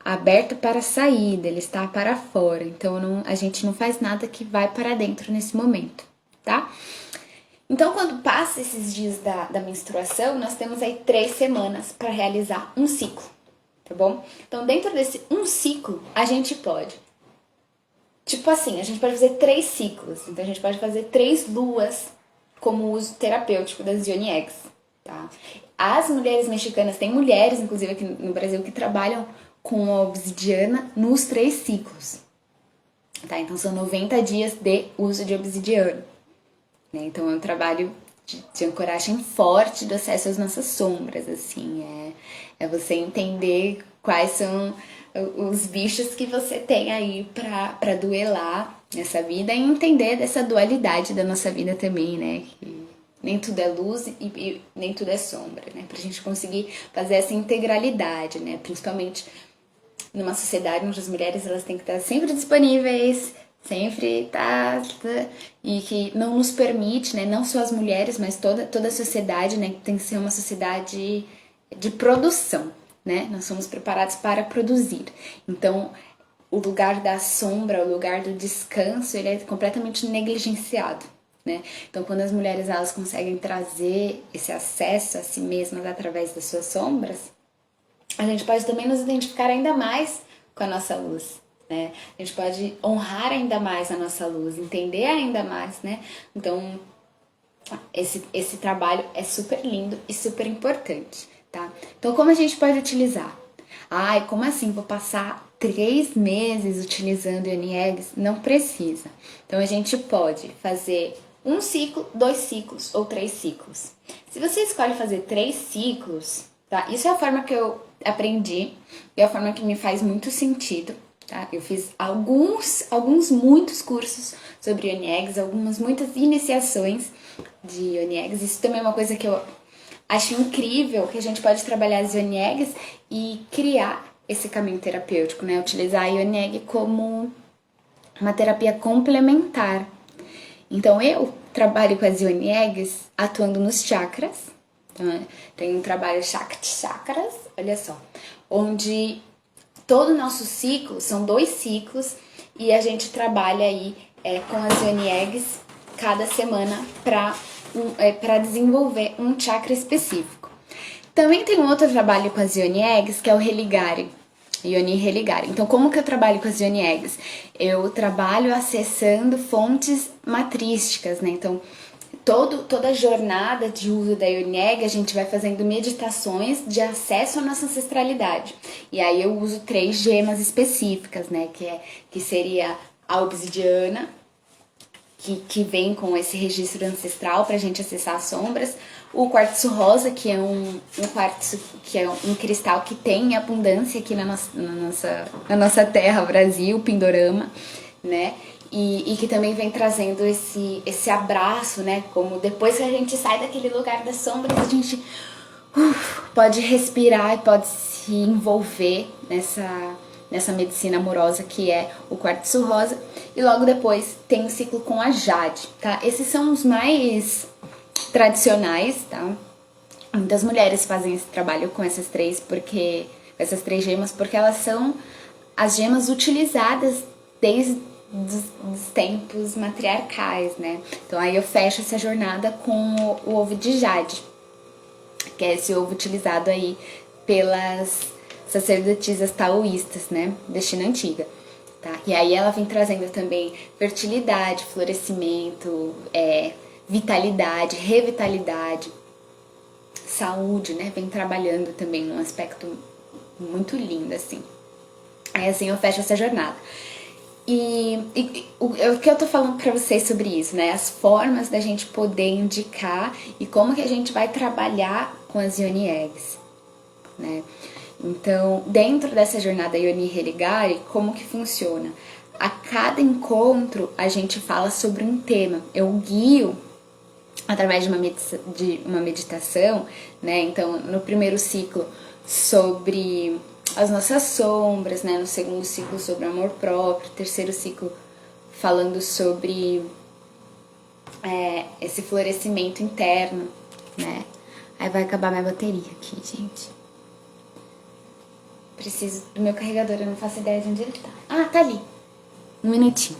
aberto para a saída, ele está para fora. Então, a gente não faz nada que vai para dentro nesse momento, tá? Então, quando passa esses dias da menstruação, nós temos aí 3 semanas para realizar um ciclo, tá bom? Então, dentro desse um ciclo, a gente pode, tipo assim, a gente pode fazer 3 ciclos. Então, a gente pode fazer 3 luas como uso terapêutico das Yoni Eggs, tá? As mulheres mexicanas, tem mulheres, inclusive aqui no Brasil, que trabalham com a obsidiana nos 3 ciclos, tá? Então, são 90 dias de uso de obsidiana. Então é um trabalho de ancoragem forte do acesso às nossas sombras, assim, é você entender quais são os bichos que você tem aí pra duelar nessa vida e entender dessa dualidade da nossa vida também, né, que nem tudo é luz e nem tudo é sombra, né, pra gente conseguir fazer essa integralidade, né, principalmente numa sociedade onde as mulheres elas têm que estar sempre disponíveis, sempre e que não nos permite, né, não só as mulheres, mas toda a sociedade, né, tem que ser uma sociedade de produção, né, nós somos preparados para produzir. Então, o lugar da sombra, o lugar do descanso, ele é completamente negligenciado, né? Então, quando as mulheres elas conseguem trazer esse acesso a si mesmas através das suas sombras, a gente pode também nos identificar ainda mais com a nossa luz, né? A gente pode honrar ainda mais a nossa luz, entender ainda mais, né? Então, esse trabalho é super lindo e super importante, tá? Então, como a gente pode utilizar? Ai, como assim? Vou passar 3 meses utilizando Yoni Eggs? Não precisa. Então, a gente pode fazer um ciclo, 2 ciclos ou 3 ciclos. Se você escolhe fazer 3 ciclos, tá? Isso é a forma que eu aprendi e é a forma que me faz muito sentido, tá? Eu fiz muitos cursos sobre Yoni Eggs, muitas iniciações de Yoni Eggs. Isso também é uma coisa que eu acho incrível, que a gente pode trabalhar as Yoni Eggs e criar esse caminho terapêutico, né? Utilizar a Yoni Egg como uma terapia complementar. Então, eu trabalho com as Yoni Eggs atuando nos chakras. Então, tem um trabalho Shakti Chakras, olha só, onde todo o nosso ciclo, são 2 ciclos, e a gente trabalha aí com as Yoni Eggs cada semana para desenvolver um chakra específico. Também tem um outro trabalho com as Yoni Eggs, que é o Religare, Yoni Religare. Então, como que eu trabalho com as Yoni Eggs? Eu trabalho acessando fontes matrísticas, né? Então, toda a jornada de uso da Yoni Egg, a gente vai fazendo meditações de acesso à nossa ancestralidade. E aí eu uso 3 gemas específicas, né? Que seria a obsidiana, que vem com esse registro ancestral pra gente acessar as sombras, o quartzo rosa, que é um quartzo, que é um cristal que tem abundância aqui na nossa terra, Brasil, Pindorama, né? E que também vem trazendo esse abraço, né? Como depois que a gente sai daquele lugar das sombras, a gente pode respirar e pode se envolver nessa medicina amorosa que é o quartzo rosa. E logo depois tem o ciclo com a jade, tá? Esses são os mais tradicionais, tá? Muitas mulheres fazem esse trabalho com essas 3 gemas, porque elas são as gemas utilizadas desde os tempos matriarcais, né? Então aí eu fecho essa jornada com o ovo de jade, que é esse ovo utilizado aí pelas sacerdotisas taoístas, né, da China antiga, tá? E aí ela vem trazendo também fertilidade, florescimento, vitalidade, revitalidade, saúde, né? Vem trabalhando também num aspecto muito lindo, assim. Aí assim eu fecho essa jornada. E o que eu tô falando pra vocês sobre isso, né? As formas da gente poder indicar e como que a gente vai trabalhar com as Yoni Eggs, né? Então, dentro dessa jornada Yoni Religare, como que funciona? A cada encontro a gente fala sobre um tema. Eu guio através de uma meditação, né? Então, no primeiro ciclo sobre as nossas sombras, né? No segundo ciclo sobre amor próprio, terceiro ciclo falando sobre esse florescimento interno, né? Aí vai acabar minha bateria aqui, gente. Preciso do meu carregador, eu não faço ideia de onde ele tá. Ah, tá ali. Um minutinho.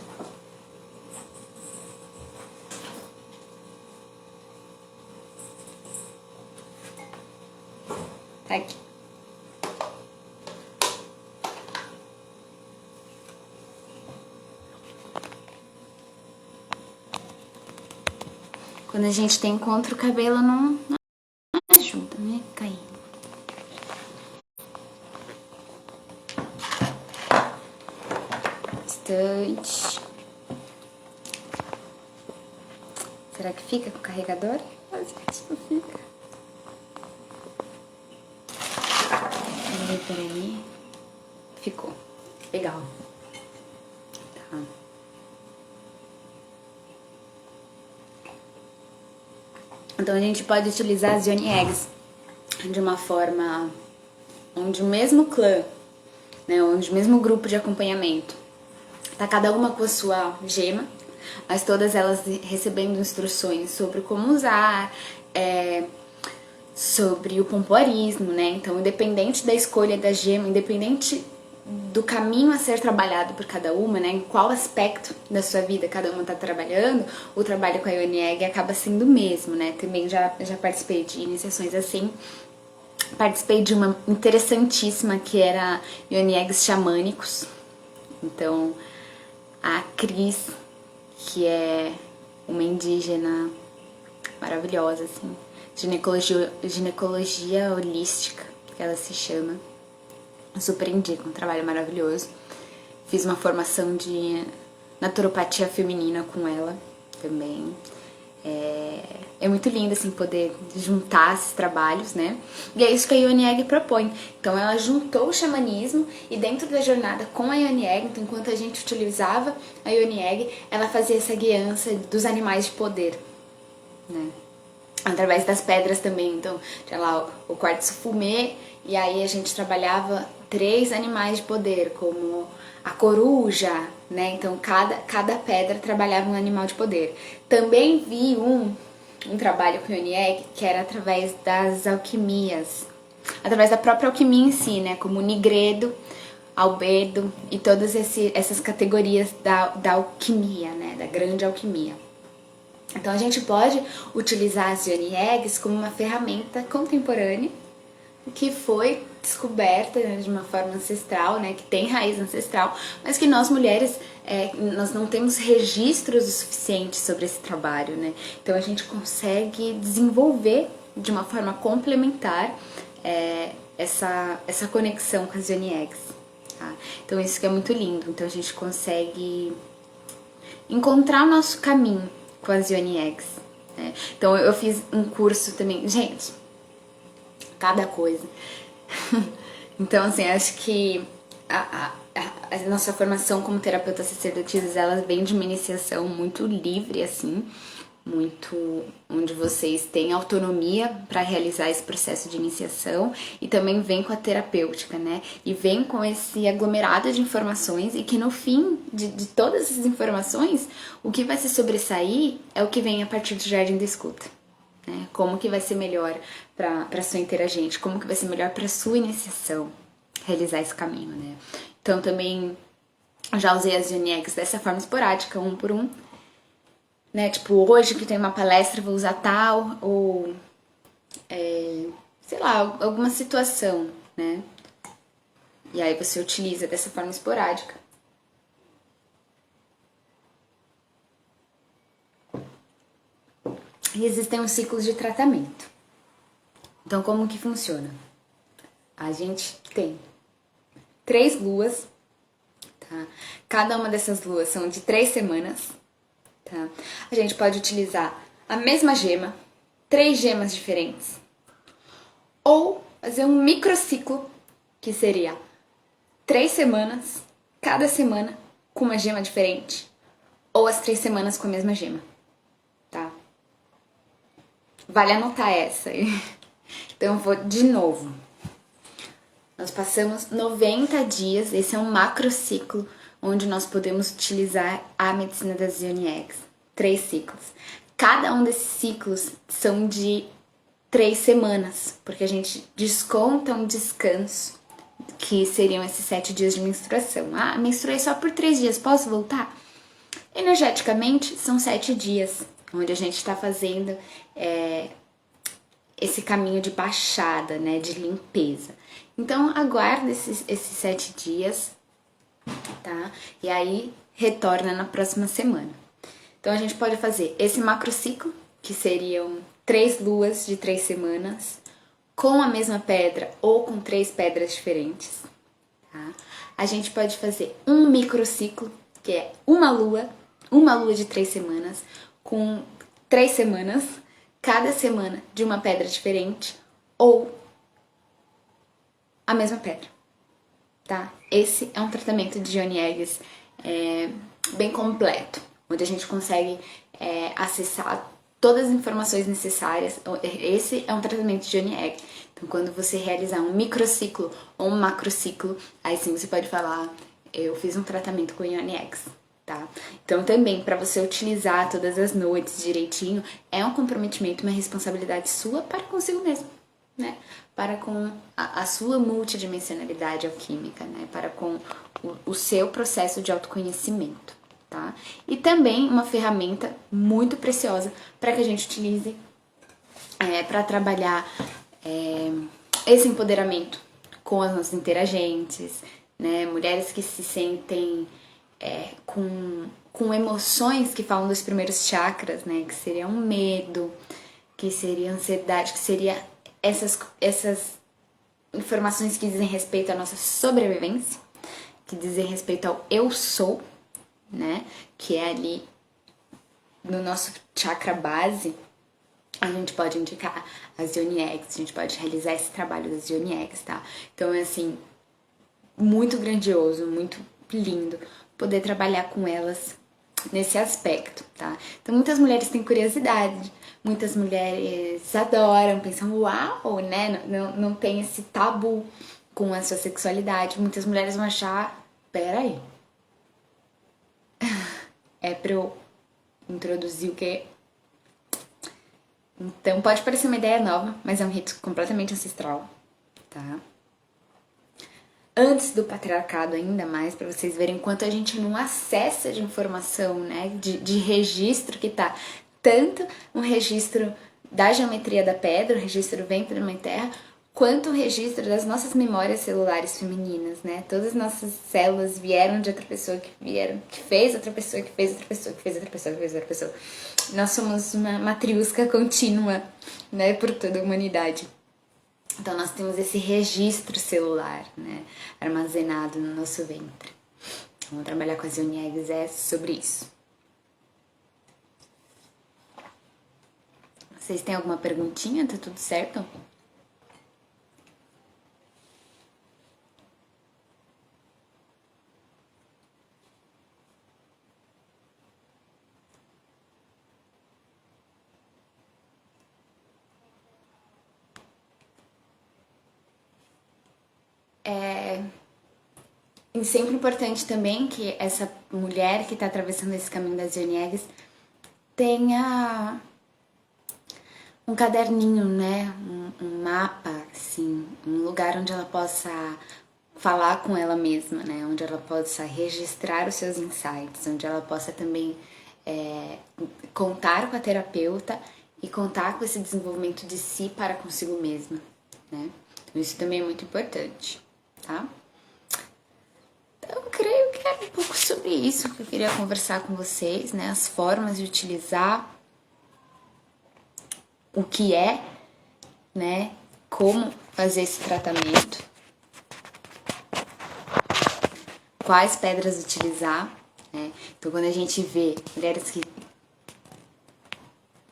Tá aqui. Quando a gente tem encontro, o cabelo não ajuda, né? Cair. Bastante. Será que fica com o carregador? Às vezes não fica. Peraí. Ficou. Legal. Tá. Então a gente pode utilizar as Yoni Eggs de uma forma onde o mesmo clã, né, onde o mesmo grupo de acompanhamento, tá cada uma com a sua gema, mas todas elas recebendo instruções sobre como usar, sobre o pompoarismo, né? Então, independente da escolha da gema, independente do caminho a ser trabalhado por cada uma, né? Em qual aspecto da sua vida cada uma tá trabalhando, o trabalho com a Yoni Egg acaba sendo o mesmo, né? Também já participei de iniciações assim. Participei de uma interessantíssima que era Yoni Eggs xamânicos. Então, a Cris, que é uma indígena maravilhosa, assim, ginecologia holística, que ela se chama. Eu super indico, um trabalho maravilhoso. Fiz uma formação de naturopatia feminina com ela também. É muito lindo, assim, poder juntar esses trabalhos, né? E é isso que a Yoni Egg propõe. Então, ela juntou o xamanismo e dentro da jornada com a Yoni Egg, então, enquanto a gente utilizava a Yoni Egg, ela fazia essa guiança dos animais de poder, né? Através das pedras também. Então, tinha lá o quartzo fumê, e aí a gente trabalhava 3 animais de poder, como a coruja, né? Então, cada pedra trabalhava um animal de poder. Também vi um trabalho com o Yoni Egg, que era através das alquimias, através da própria alquimia em si, né? Como o nigredo, albedo e todas essas categorias da alquimia, né? Da grande alquimia. Então, a gente pode utilizar as Yoni Eggs como uma ferramenta contemporânea que foi descoberta, né, de uma forma ancestral, né, que tem raiz ancestral, mas que nós mulheres, nós não temos registros o suficiente sobre esse trabalho, né? Então a gente consegue desenvolver de uma forma complementar essa conexão com as Yoni Eggs, tá? Então isso que é muito lindo. Então a gente consegue encontrar o nosso caminho com as Yoni Eggs, né? Então eu fiz um curso também, gente, cada coisa. Então, assim, acho que a nossa formação como terapeuta sacerdotisa, ela vem de uma iniciação muito livre, assim, muito onde vocês têm autonomia para realizar esse processo de iniciação, e também vem com a terapêutica, né? E vem com esse aglomerado de informações, e que no fim de todas essas informações, o que vai se sobressair é o que vem a partir do jardim da escuta. Como que vai ser melhor para sua interagente, como que vai ser melhor para sua iniciação realizar esse caminho, né? Então também já usei as Yoni Eggs dessa forma esporádica, um por um, né? Tipo, hoje que tem uma palestra vou usar tal, ou sei lá, alguma situação, né? E aí você utiliza dessa forma esporádica. E existem os ciclos de tratamento. Então, como que funciona? A gente tem 3 luas, tá? Cada uma dessas luas são de 3 semanas, tá? A gente pode utilizar a mesma gema, 3 gemas diferentes, ou fazer um microciclo, que seria 3 semanas, cada semana com uma gema diferente, ou as 3 semanas com a mesma gema, tá? Vale anotar essa aí. Então eu vou de novo. Nós passamos 90 dias, esse é um macrociclo, onde nós podemos utilizar a medicina das Yoni Eggs. 3 ciclos. Cada um desses ciclos são de 3 semanas, porque a gente desconta um descanso, que seriam esses 7 dias de menstruação. Ah, menstruei só por 3 dias, posso voltar? Energeticamente, são 7 dias, onde a gente está fazendo esse caminho de baixada, né, de limpeza. Então, aguarda esses 7 dias, tá? E aí, retorna na próxima semana. Então, a gente pode fazer esse macrociclo, que seriam 3 luas de 3 semanas, com a mesma pedra ou com 3 pedras diferentes, tá? A gente pode fazer um microciclo, que é uma lua de 3 semanas, com 3 semanas, cada semana de uma pedra diferente, ou a mesma pedra, tá? Esse é um tratamento de Yoni Eggs bem completo, onde a gente consegue acessar todas as informações necessárias. Esse é um tratamento de Yoni Egg. Então, quando você realizar um microciclo ou um macrociclo, aí sim você pode falar, eu fiz um tratamento com Yoni Eggs, tá? Então, também, para você utilizar todas as noites direitinho, é um comprometimento, uma responsabilidade sua para consigo mesmo, né? Para com a sua multidimensionalidade alquímica, né? Para com o seu processo de autoconhecimento, tá? E também uma ferramenta muito preciosa para que a gente utilize para trabalhar esse empoderamento com as nossas interagentes, né? Mulheres que se sentem com emoções que falam dos primeiros chakras, né? Que seriam medo, que seria ansiedade, que seria essas informações que dizem respeito à nossa sobrevivência, que dizem respeito ao eu sou, né? Que é ali no nosso chakra base. A gente pode indicar as Yoni Eggs, a gente pode realizar esse trabalho das Yoni Eggs, tá? Então é assim, muito grandioso, muito lindo poder trabalhar com elas nesse aspecto, tá? Então muitas mulheres têm curiosidade, muitas mulheres adoram, pensam, uau, né? Não tem esse tabu com a sua sexualidade. Muitas mulheres vão achar, peraí, é pra eu introduzir o quê? Então pode parecer uma ideia nova, mas é um rito completamente ancestral, tá? Antes do patriarcado ainda mais, para vocês verem quanto a gente não acessa de informação, né? De registro que tá tanto um registro da geometria da pedra, o registro vento da mãe terra, quanto o registro das nossas memórias celulares femininas, né? Todas as nossas células vieram de outra pessoa que fez outra pessoa, que fez outra pessoa, que fez outra pessoa, que fez outra pessoa. Nós somos uma matriusca contínua, né, por toda a humanidade. Então nós temos esse registro celular, né, armazenado no nosso ventre. Vamos trabalhar com as Yoni Eggs é sobre isso. Vocês têm alguma perguntinha? Tá tudo certo? E sempre importante também que essa mulher que está atravessando esse caminho das Yoni Eggs tenha um caderninho, né? Um mapa, assim, um lugar onde ela possa falar com ela mesma, né? Onde ela possa registrar os seus insights, onde ela possa também contar com a terapeuta e contar com esse desenvolvimento de si para consigo mesma, né? Então isso também é muito importante, tá? Então, eu creio que é um pouco sobre isso que eu queria conversar com vocês, né? As formas de utilizar, o que é, né? Como fazer esse tratamento, quais pedras utilizar, né? Então, quando a gente vê mulheres que...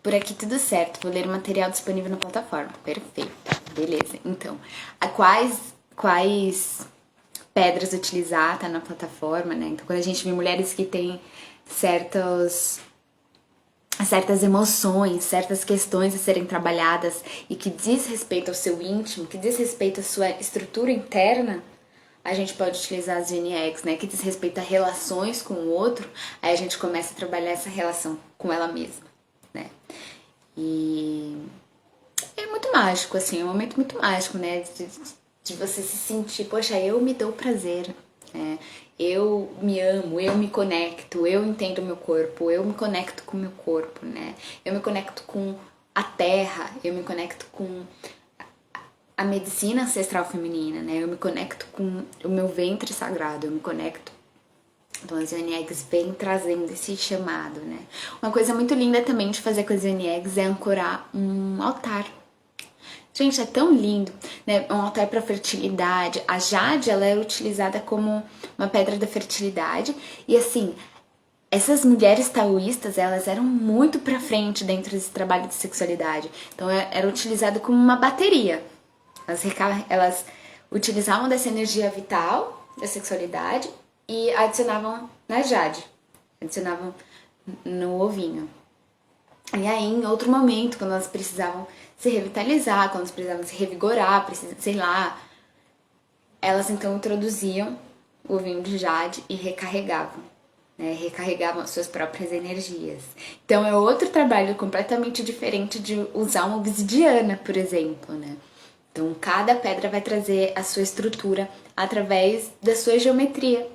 Por aqui tudo certo, vou ler o material disponível na plataforma. Perfeito, beleza. Então, quais pedras utilizar, tá na plataforma, né? Então, quando a gente vê mulheres que têm certas emoções, certas questões a serem trabalhadas e que diz respeito ao seu íntimo, que diz respeito à sua estrutura interna, a gente pode utilizar as Yoni Eggs, né? Que diz respeito a relações com o outro, aí a gente começa a trabalhar essa relação com ela mesma, né? E é muito mágico, assim, é um momento muito mágico, né? De você se sentir, poxa, eu me dou prazer, né? Eu me amo, eu me conecto, eu entendo o meu corpo, eu me conecto com o meu corpo, né? Eu me conecto com a terra, eu me conecto com a medicina ancestral feminina, né? Eu me conecto com o meu ventre sagrado, eu me conecto. Então as Yoni Eggs vem trazendo esse chamado, né? Uma coisa muito linda também de fazer com as Yoni Eggs é ancorar um altar. Gente, é tão lindo, né? Um altar para fertilidade. A jade, ela é utilizada como uma pedra da fertilidade. E assim, essas mulheres taoístas, elas eram muito pra frente dentro desse trabalho de sexualidade. Então, era utilizado como uma bateria. Elas utilizavam dessa energia vital da sexualidade e adicionavam na jade. Adicionavam no ovinho. E aí, em outro momento, quando elas precisavam se revitalizar, quando elas precisavam se revigorar, sei lá, elas então introduziam o ovinho de jade e recarregavam, né? Recarregavam as suas próprias energias. Então é outro trabalho completamente diferente de usar uma obsidiana, por exemplo, né? Então cada pedra vai trazer a sua estrutura através da sua geometria,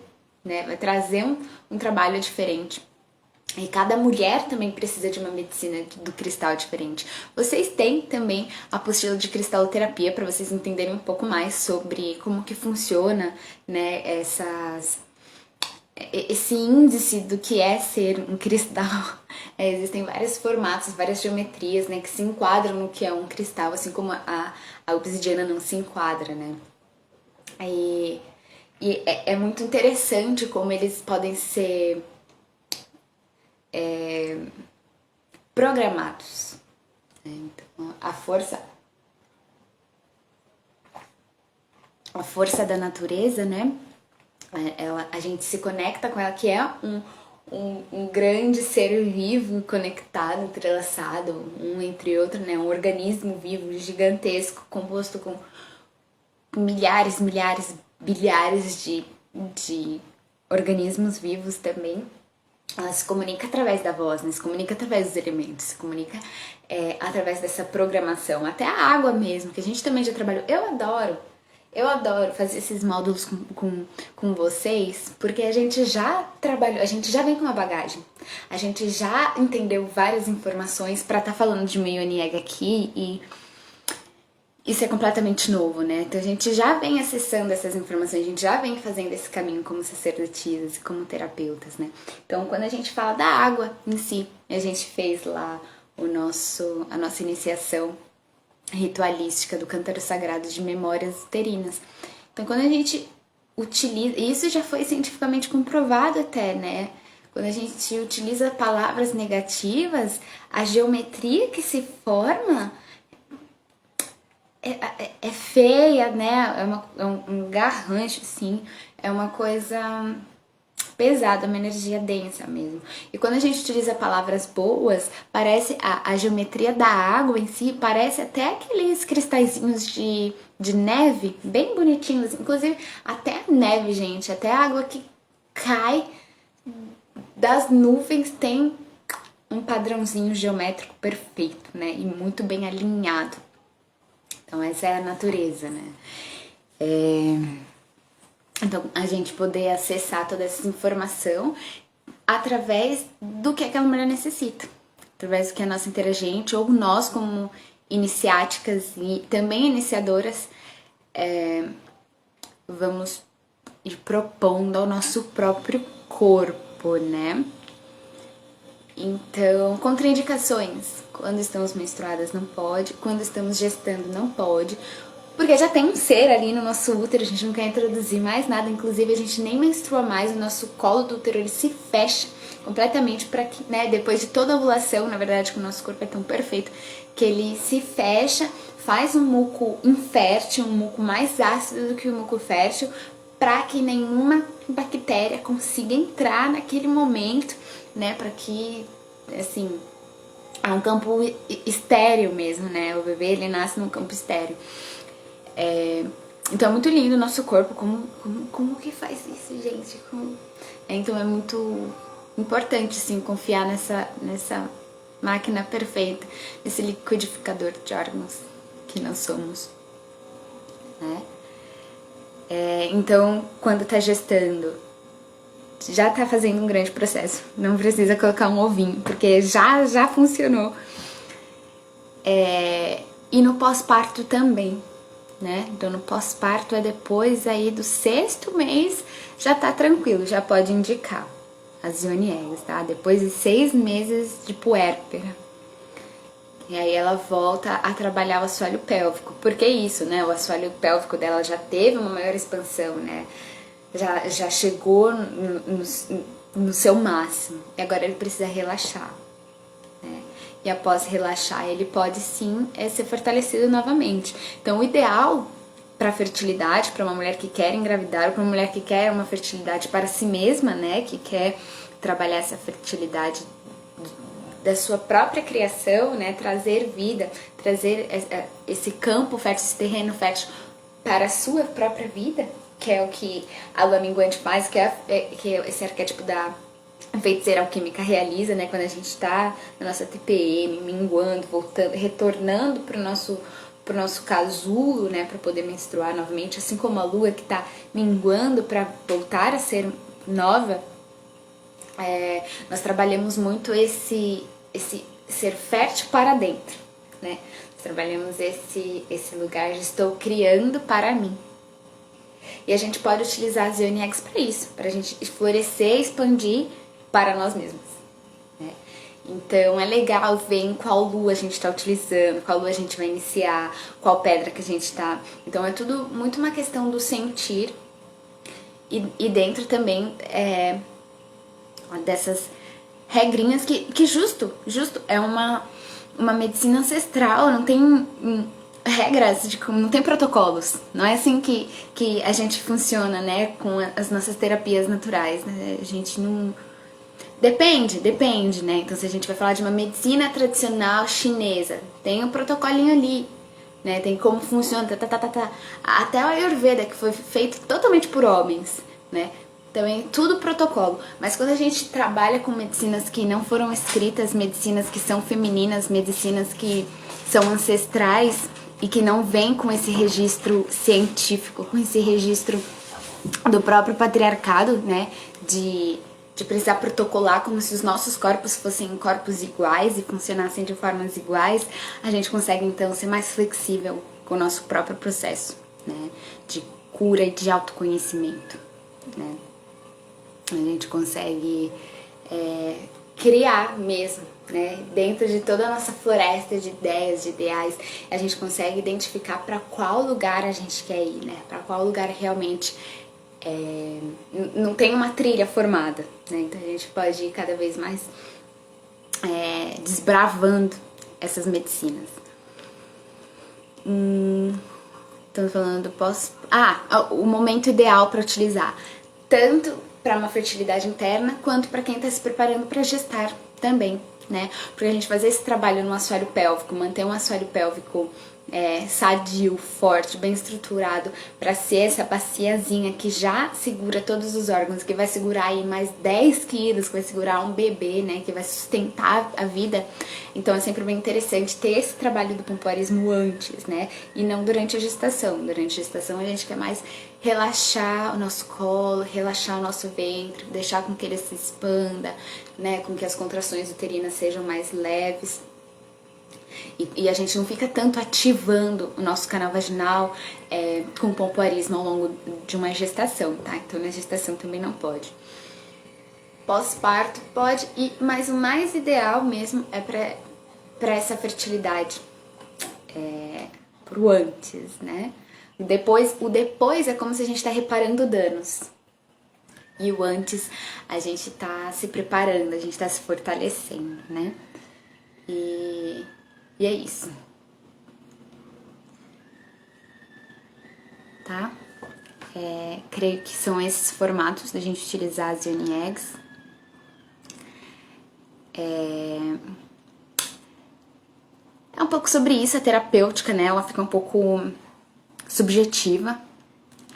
né? Vai trazer um trabalho diferente. E cada mulher também precisa de uma medicina do cristal diferente. Vocês têm também a apostila de cristaloterapia para vocês entenderem um pouco mais sobre como que funciona, né, esse índice do que é ser um cristal. Existem vários formatos, várias geometrias, né, que se enquadram no que é um cristal, assim como a obsidiana não se enquadra, né. E é muito interessante como eles podem ser programados. Então, a força da natureza, né? A gente se conecta com ela, que é um grande ser vivo, conectado, entrelaçado, um entre outro, né? Um organismo vivo, gigantesco, composto com milhares, bilhares de organismos vivos também. Ela se comunica através da voz, né? Se comunica através dos elementos, se comunica através dessa programação. Até a água mesmo, que a gente também já trabalhou. Eu adoro fazer esses módulos com vocês, porque a gente já trabalhou, a gente já vem com uma bagagem. A gente já entendeu várias informações pra estar falando de uma Ionieg aqui e isso é completamente novo, né? Então a gente já vem acessando essas informações, a gente já vem fazendo esse caminho como sacerdotisas e como terapeutas, né? Então quando a gente fala da água em si, a gente fez lá a nossa iniciação ritualística do cântaro sagrado de memórias uterinas. Então quando a gente utiliza, e isso já foi cientificamente comprovado até, né? Quando a gente utiliza palavras negativas, a geometria que se forma é feia, né? É um garrancho, assim. É uma coisa pesada, uma energia densa mesmo. E quando a gente utiliza palavras boas, parece a geometria da água em si, parece até aqueles cristalzinhos de neve, bem bonitinhos. Inclusive, até a neve, gente, até a água que cai das nuvens tem um padrãozinho geométrico perfeito, né? E muito bem alinhado. Então essa é a natureza, né? Então a gente poder acessar toda essa informação através do que aquela mulher necessita, através do que a nossa interagente ou nós como iniciáticas e também iniciadoras vamos ir propondo ao nosso próprio corpo, né? Então, contraindicações. Quando estamos menstruadas não pode, quando estamos gestando não pode, porque já tem um ser ali no nosso útero, a gente não quer introduzir mais nada, inclusive a gente nem menstrua mais, o nosso colo do útero ele se fecha completamente para que, né, depois de toda a ovulação, na verdade que o nosso corpo é tão perfeito, que ele se fecha, faz um muco infértil, um muco mais ácido do que o muco fértil, para que nenhuma bactéria consiga entrar naquele momento, né, para que, assim, é um campo estéril mesmo, né, o bebê ele nasce num campo estéril. Então é muito lindo o nosso corpo, como que faz isso, gente? Então é muito importante, assim, confiar nessa máquina perfeita, nesse liquidificador de órgãos que nós somos, né? Então, quando tá gestando, já tá fazendo um grande processo. Não precisa colocar um ovinho, porque já funcionou. E no pós-parto também, né? Então, no pós-parto é depois aí do 6º mês, já tá tranquilo, já pode indicar as Ionieggs, tá? Depois de 6 meses de puérpera. E aí ela volta a trabalhar o assoalho pélvico. Porque isso, né? O assoalho pélvico dela já teve uma maior expansão, né? Já chegou no seu máximo. E agora ele precisa relaxar, né? E após relaxar, ele pode sim ser fortalecido novamente. Então o ideal para a fertilidade, para uma mulher que quer engravidar, ou para uma mulher que quer uma fertilidade para si mesma, né? Que quer trabalhar essa fertilidade da sua própria criação, né, trazer vida, trazer esse campo fértil, esse terreno fértil para a sua própria vida, que é o que a lua minguante faz, que é esse arquétipo da feiticeira alquímica realiza, né, quando a gente está na nossa TPM, minguando, voltando, retornando para o nosso casulo, né, para poder menstruar novamente, assim como a lua que está minguando para voltar a ser nova. Nós trabalhamos muito esse ser fértil para dentro, né? Nós trabalhamos esse lugar de estou criando para mim. E a gente pode utilizar as Ione Eggs para isso, para a gente florescer e expandir para nós mesmos, né? Então é legal ver em qual lua a gente está utilizando, qual lua a gente vai iniciar, qual pedra que a gente está. Então é tudo muito uma questão do sentir e dentro também dessas regrinhas que justo é uma medicina ancestral, não tem regras, não tem protocolos. Não é assim que a gente funciona, né, com as nossas terapias naturais, né? A gente não... Depende, né? Então, se a gente vai falar de uma medicina tradicional chinesa, tem um protocolinho ali, né? Tem como funciona, Até a Ayurveda, que foi feito totalmente por homens, né? Também tudo protocolo. Mas quando a gente trabalha com medicinas que não foram escritas, medicinas que são femininas, medicinas que são ancestrais e que não vêm com esse registro científico, com esse registro do próprio patriarcado, né? De precisar protocolar como se os nossos corpos fossem corpos iguais e funcionassem de formas iguais, a gente consegue então ser mais flexível com o nosso próprio processo, né, de cura e de autoconhecimento, né. A gente consegue criar mesmo, né, dentro de toda a nossa floresta de ideias, de ideais, a gente consegue identificar para qual lugar a gente quer ir, né, para qual lugar realmente não tem uma trilha formada, né? Então a gente pode ir cada vez mais desbravando essas medicinas. Estamos falando do o momento ideal para utilizar, tanto para uma fertilidade interna quanto para quem está se preparando para gestar também, né? Porque a gente fazer esse trabalho no assoalho pélvico, manter um assoalho pélvico sadio, forte, bem estruturado, para ser essa baciazinha que já segura todos os órgãos, que vai segurar aí mais 10 quilos, que vai segurar um bebê, né, que vai sustentar a vida. Então é sempre bem interessante ter esse trabalho do pompoarismo antes, né, e não durante a gestação. Durante a gestação a gente quer mais relaxar o nosso colo, relaxar o nosso ventre, deixar com que ele se expanda, né, com que as contrações uterinas sejam mais leves. E a gente não fica tanto ativando o nosso canal vaginal com pompoarismo ao longo de uma gestação, tá? Então na gestação também não pode. Pós-parto pode, mas o mais ideal mesmo é para essa fertilidade, pro antes, né? O depois é como se a gente tá reparando danos. E o antes a gente tá se preparando, a gente tá se fortalecendo, né? E é isso. Tá? Creio que são esses formatos da gente utilizar as Ione Eggs. É um pouco sobre isso, a terapêutica, né? Ela fica um pouco subjetiva.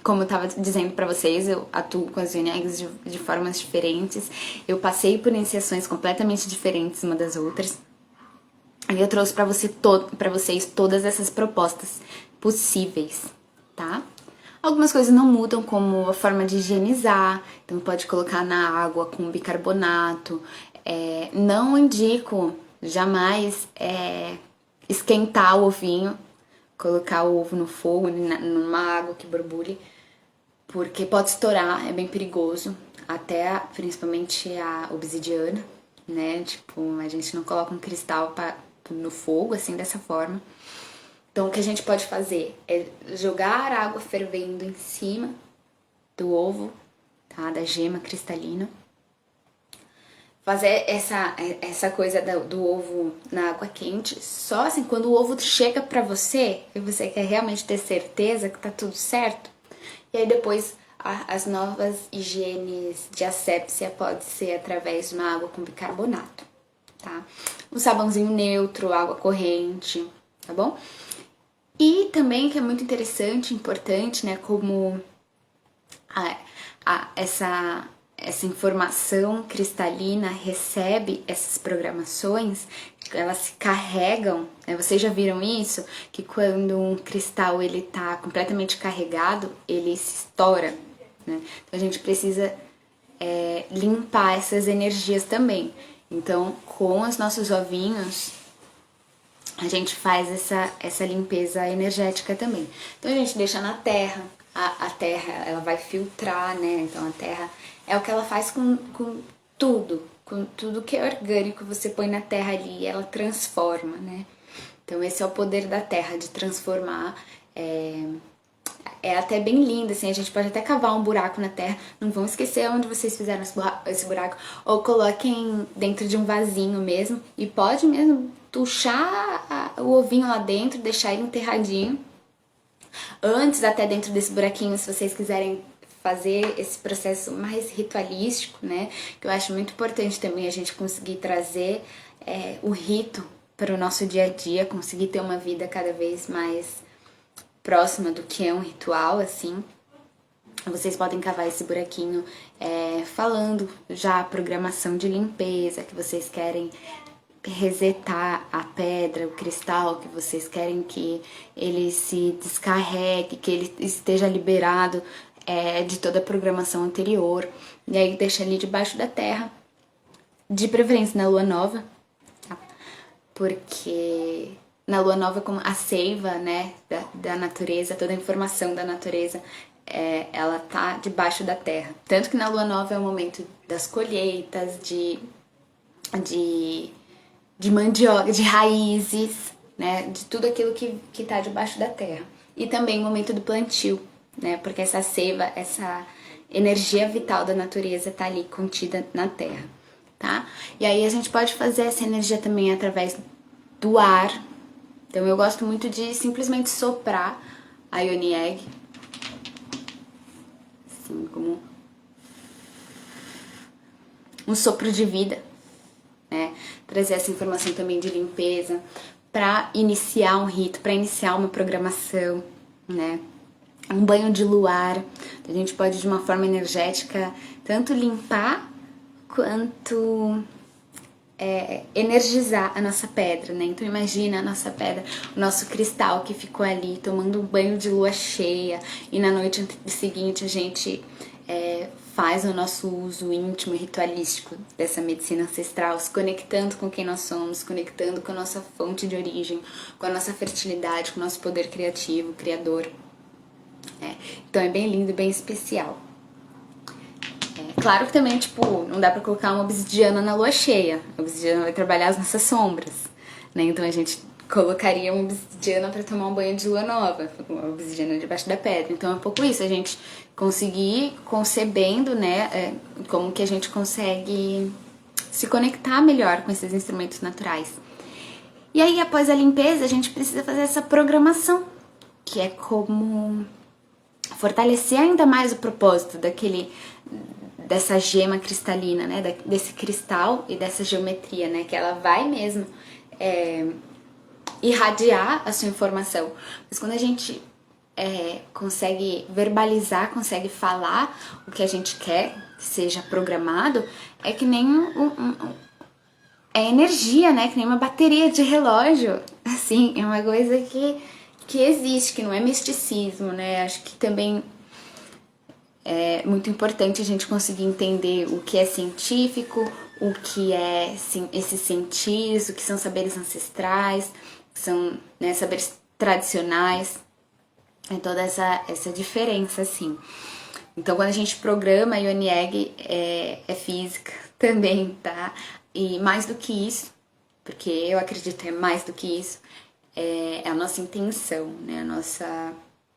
Como eu tava dizendo pra vocês, eu atuo com as Ione Eggs de formas diferentes. Eu passei por iniciações completamente diferentes uma das outras. E eu trouxe pra vocês todas essas propostas possíveis, tá? Algumas coisas não mudam, como a forma de higienizar. Então pode colocar na água com bicarbonato. Não indico jamais esquentar o ovinho, colocar o ovo no fogo, numa água que borbulhe, porque pode estourar, é bem perigoso. Até principalmente a obsidiana, né? Tipo, a gente não coloca um cristal no fogo, assim, dessa forma. Então, o que a gente pode fazer é jogar água fervendo em cima do ovo, tá? Da gema cristalina. Fazer essa coisa do ovo na água quente, só assim, quando o ovo chega pra você, e você quer realmente ter certeza que tá tudo certo, e aí depois as novas higienes de assépsia pode ser através de uma água com bicarbonato, tá? Um sabãozinho neutro, água corrente, tá bom? E também, que é muito interessante, importante, né, como essa informação cristalina recebe essas programações, elas se carregam, né? Vocês já viram isso? Que quando um cristal ele tá completamente carregado, ele se estoura, né? Então a gente precisa limpar essas energias também. Então, com os nossos ovinhos, a gente faz essa limpeza energética também. Então a gente deixa na terra, a terra, ela vai filtrar, né? Então a terra é o que ela faz com tudo que é orgânico, você põe na terra ali e ela transforma, né? Então esse é o poder da terra, de transformar. É até bem lindo, assim, a gente pode até cavar um buraco na terra. Não vão esquecer onde vocês fizeram esse buraco. Ou coloquem dentro de um vasinho mesmo. E pode mesmo tuchar o ovinho lá dentro, deixar ele enterradinho. Antes, até dentro desse buraquinho, se vocês quiserem fazer esse processo mais ritualístico, né? Que eu acho muito importante também a gente conseguir trazer o rito para o nosso dia a dia, conseguir ter uma vida cada vez mais próxima do que é um ritual, assim. Vocês podem cavar esse buraquinho falando já a programação de limpeza que vocês querem resetar a pedra, o cristal, que vocês querem que ele se descarregue, que ele esteja liberado de toda a programação anterior. E aí deixa ali debaixo da terra, de preferência na lua nova, tá? Porque na lua nova, como a seiva, né, da natureza, toda a informação da natureza, ela tá debaixo da terra. Tanto que na lua nova é o momento das colheitas, de mandioca, de raízes, né, de tudo aquilo que tá debaixo da terra. E também o momento do plantio, né, porque essa seiva, essa energia vital da natureza tá ali contida na terra, tá? E aí a gente pode fazer essa energia também através do ar. Então eu gosto muito de simplesmente soprar a Yoni Egg, assim como um sopro de vida, né? Trazer essa informação também de limpeza para iniciar um rito, para iniciar uma programação, né? Um banho de luar, a gente pode de uma forma energética tanto limpar quanto energizar a nossa pedra, né? Então imagina a nossa pedra, o nosso cristal que ficou ali tomando um banho de lua cheia e na noite seguinte a gente faz o nosso uso íntimo e ritualístico dessa medicina ancestral, se conectando com quem nós somos, conectando com a nossa fonte de origem, com a nossa fertilidade, com o nosso poder criativo, criador. Então é bem lindo, bem especial. Claro que também, tipo, não dá pra colocar uma obsidiana na lua cheia. A obsidiana vai trabalhar as nossas sombras, né? Então a gente colocaria uma obsidiana pra tomar um banho de lua nova, uma obsidiana debaixo da pedra. Então é um pouco isso, a gente conseguir concebendo, né, como que a gente consegue se conectar melhor com esses instrumentos naturais. E aí, após a limpeza, a gente precisa fazer essa programação, que é como fortalecer ainda mais o propósito dessa gema cristalina, né, desse cristal e dessa geometria, né, que ela vai mesmo irradiar a sua informação. Mas quando a gente consegue verbalizar, consegue falar o que a gente quer que seja programado, é que nem energia, né, que nem uma bateria de relógio, assim, é uma coisa que existe, que não é misticismo, né, acho que também é muito importante a gente conseguir entender o que é científico, o que é esses sentidos, o que são saberes ancestrais, que são, né, saberes tradicionais, toda essa diferença, assim. Então, quando a gente programa, a Yoni Egg é física também, tá? E mais do que isso, porque eu acredito que é mais do que isso, é a nossa intenção, né? A nossa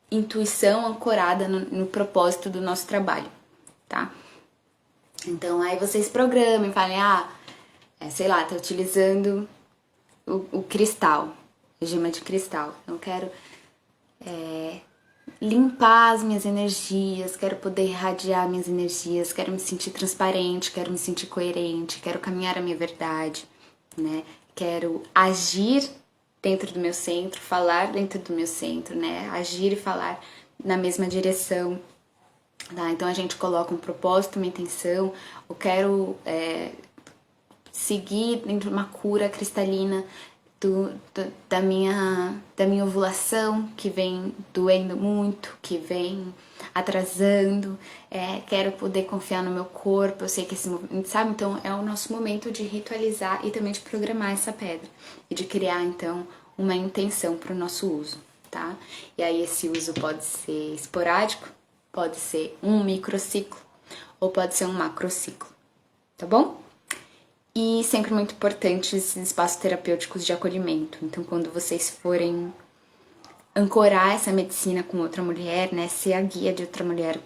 intuição ancorada no propósito do nosso trabalho, tá? Então aí vocês programem, falem, sei lá, tô utilizando o cristal, a gema de cristal. Então eu quero limpar as minhas energias, quero poder irradiar minhas energias, quero me sentir transparente, quero me sentir coerente, quero caminhar a minha verdade, né? Quero agir dentro do meu centro, falar dentro do meu centro, né? Agir e falar na mesma direção, tá? Então a gente coloca um propósito, uma intenção. Eu quero seguir dentro de uma cura cristalina da minha ovulação, que vem doendo muito, que vem atrasando. Quero poder confiar no meu corpo. Eu sei que esse momento, sabe? Então é o nosso momento de ritualizar e também de programar essa pedra e de criar então uma intenção para o nosso uso, tá? E aí esse uso pode ser esporádico, pode ser um microciclo ou pode ser um macrociclo, tá bom? E sempre muito importante esses espaços terapêuticos de acolhimento. Então, quando vocês forem ancorar essa medicina com outra mulher, né, ser a guia de outra mulher,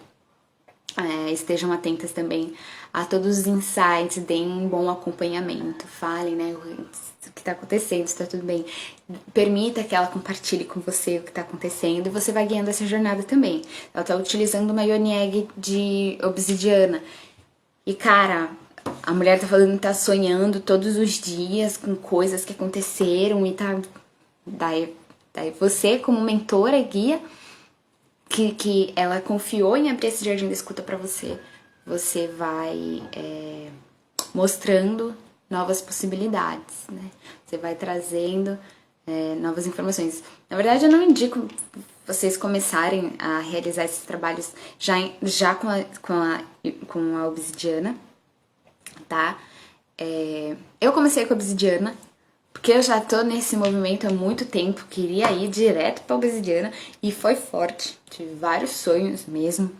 estejam atentas também a todos os insights, deem um bom acompanhamento, falem, né, o que tá acontecendo, se tá tudo bem. Permita que ela compartilhe com você o que tá acontecendo e você vai guiando essa jornada também. Ela tá utilizando uma Ioni Egg de obsidiana. E, cara, a mulher tá falando que tá sonhando todos os dias com coisas que aconteceram e tá... Daí você, como mentora e guia, que ela confiou em abrir esse jardim da escuta pra você, você vai mostrando novas possibilidades, né? Você vai trazendo novas informações. Na verdade, eu não indico vocês começarem a realizar esses trabalhos já com a obsidiana, tá? Eu comecei com a obsidiana, porque eu já tô nesse movimento há muito tempo, queria ir direto pra obsidiana e foi forte, tive vários sonhos mesmo,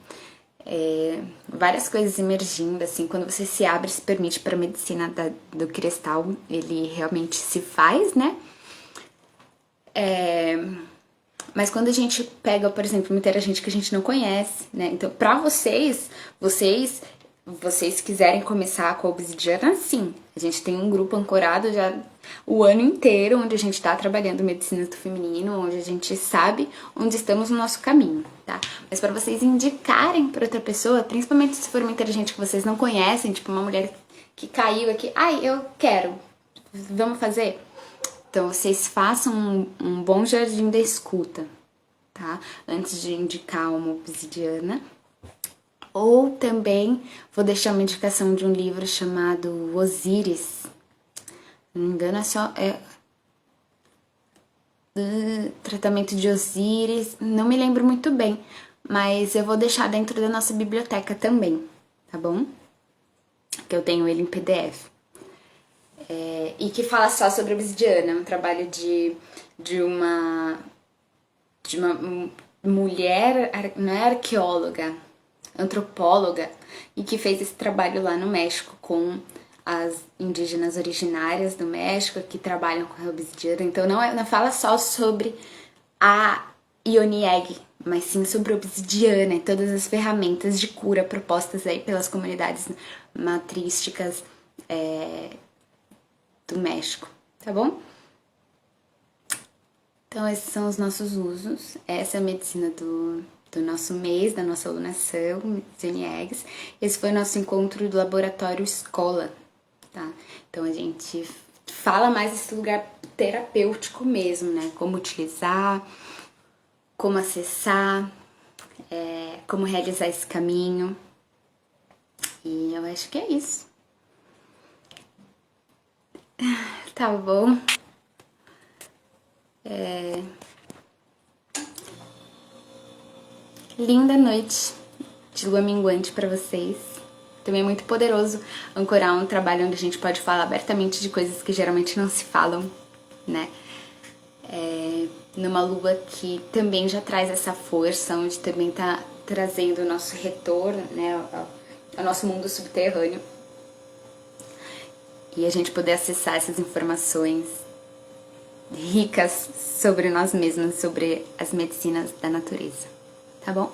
várias coisas emergindo, assim, quando você se abre, se permite pra medicina do cristal, ele realmente se faz, né? Mas quando a gente pega, por exemplo, muita gente que a gente não conhece, né? Então, pra vocês quiserem começar com a obsidiana, sim. A gente tem um grupo ancorado já o ano inteiro, onde a gente tá trabalhando medicina do feminino, onde a gente sabe onde estamos no nosso caminho, tá? Mas pra vocês indicarem pra outra pessoa, principalmente se for uma inteligente que vocês não conhecem, tipo uma mulher que caiu aqui, ai, eu quero, vamos fazer? Então, vocês façam um bom jardim da escuta, tá? Antes de indicar uma obsidiana. Ou também vou deixar uma indicação de um livro chamado Osíris. Não me engano, Tratamento de Osíris. Não me lembro muito bem, mas eu vou deixar dentro da nossa biblioteca também, tá bom? Que eu tenho ele em PDF. E que fala só sobre obsidiana, um trabalho de uma mulher, não é arqueóloga, antropóloga, e que fez esse trabalho lá no México com as indígenas originárias do México que trabalham com a obsidiana. Então não fala só sobre a Ioni Egg, mas sim sobre a obsidiana e todas as ferramentas de cura propostas aí pelas comunidades matrísticas do México, tá bom? Então esses são os nossos usos, essa é a medicina do nosso mês, da nossa alunação, Ioni Eggs. Esse foi o nosso encontro do laboratório escola, tá? Então a gente fala mais desse lugar terapêutico mesmo, né? Como utilizar, como acessar, como realizar esse caminho. E eu acho que é isso. Tá bom? Linda noite de lua minguante pra vocês. Também é muito poderoso ancorar um trabalho onde a gente pode falar abertamente de coisas que geralmente não se falam, né? Numa lua que também já traz essa força, onde também tá trazendo o nosso retorno, né, ao nosso mundo subterrâneo. E a gente poder acessar essas informações ricas sobre nós mesmos, sobre as medicinas da natureza, tá bom?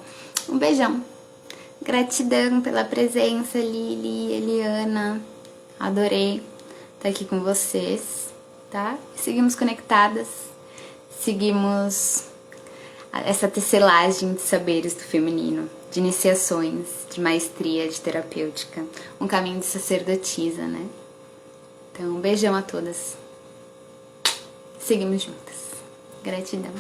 Um beijão! Gratidão pela presença, Lili, Eliana, adorei estar aqui com vocês, tá? Seguimos conectadas, seguimos essa tecelagem de saberes do feminino, de iniciações, de maestria, de terapêutica, um caminho de sacerdotisa, né? Então, um beijão a todas. Seguimos juntas. Gratidão.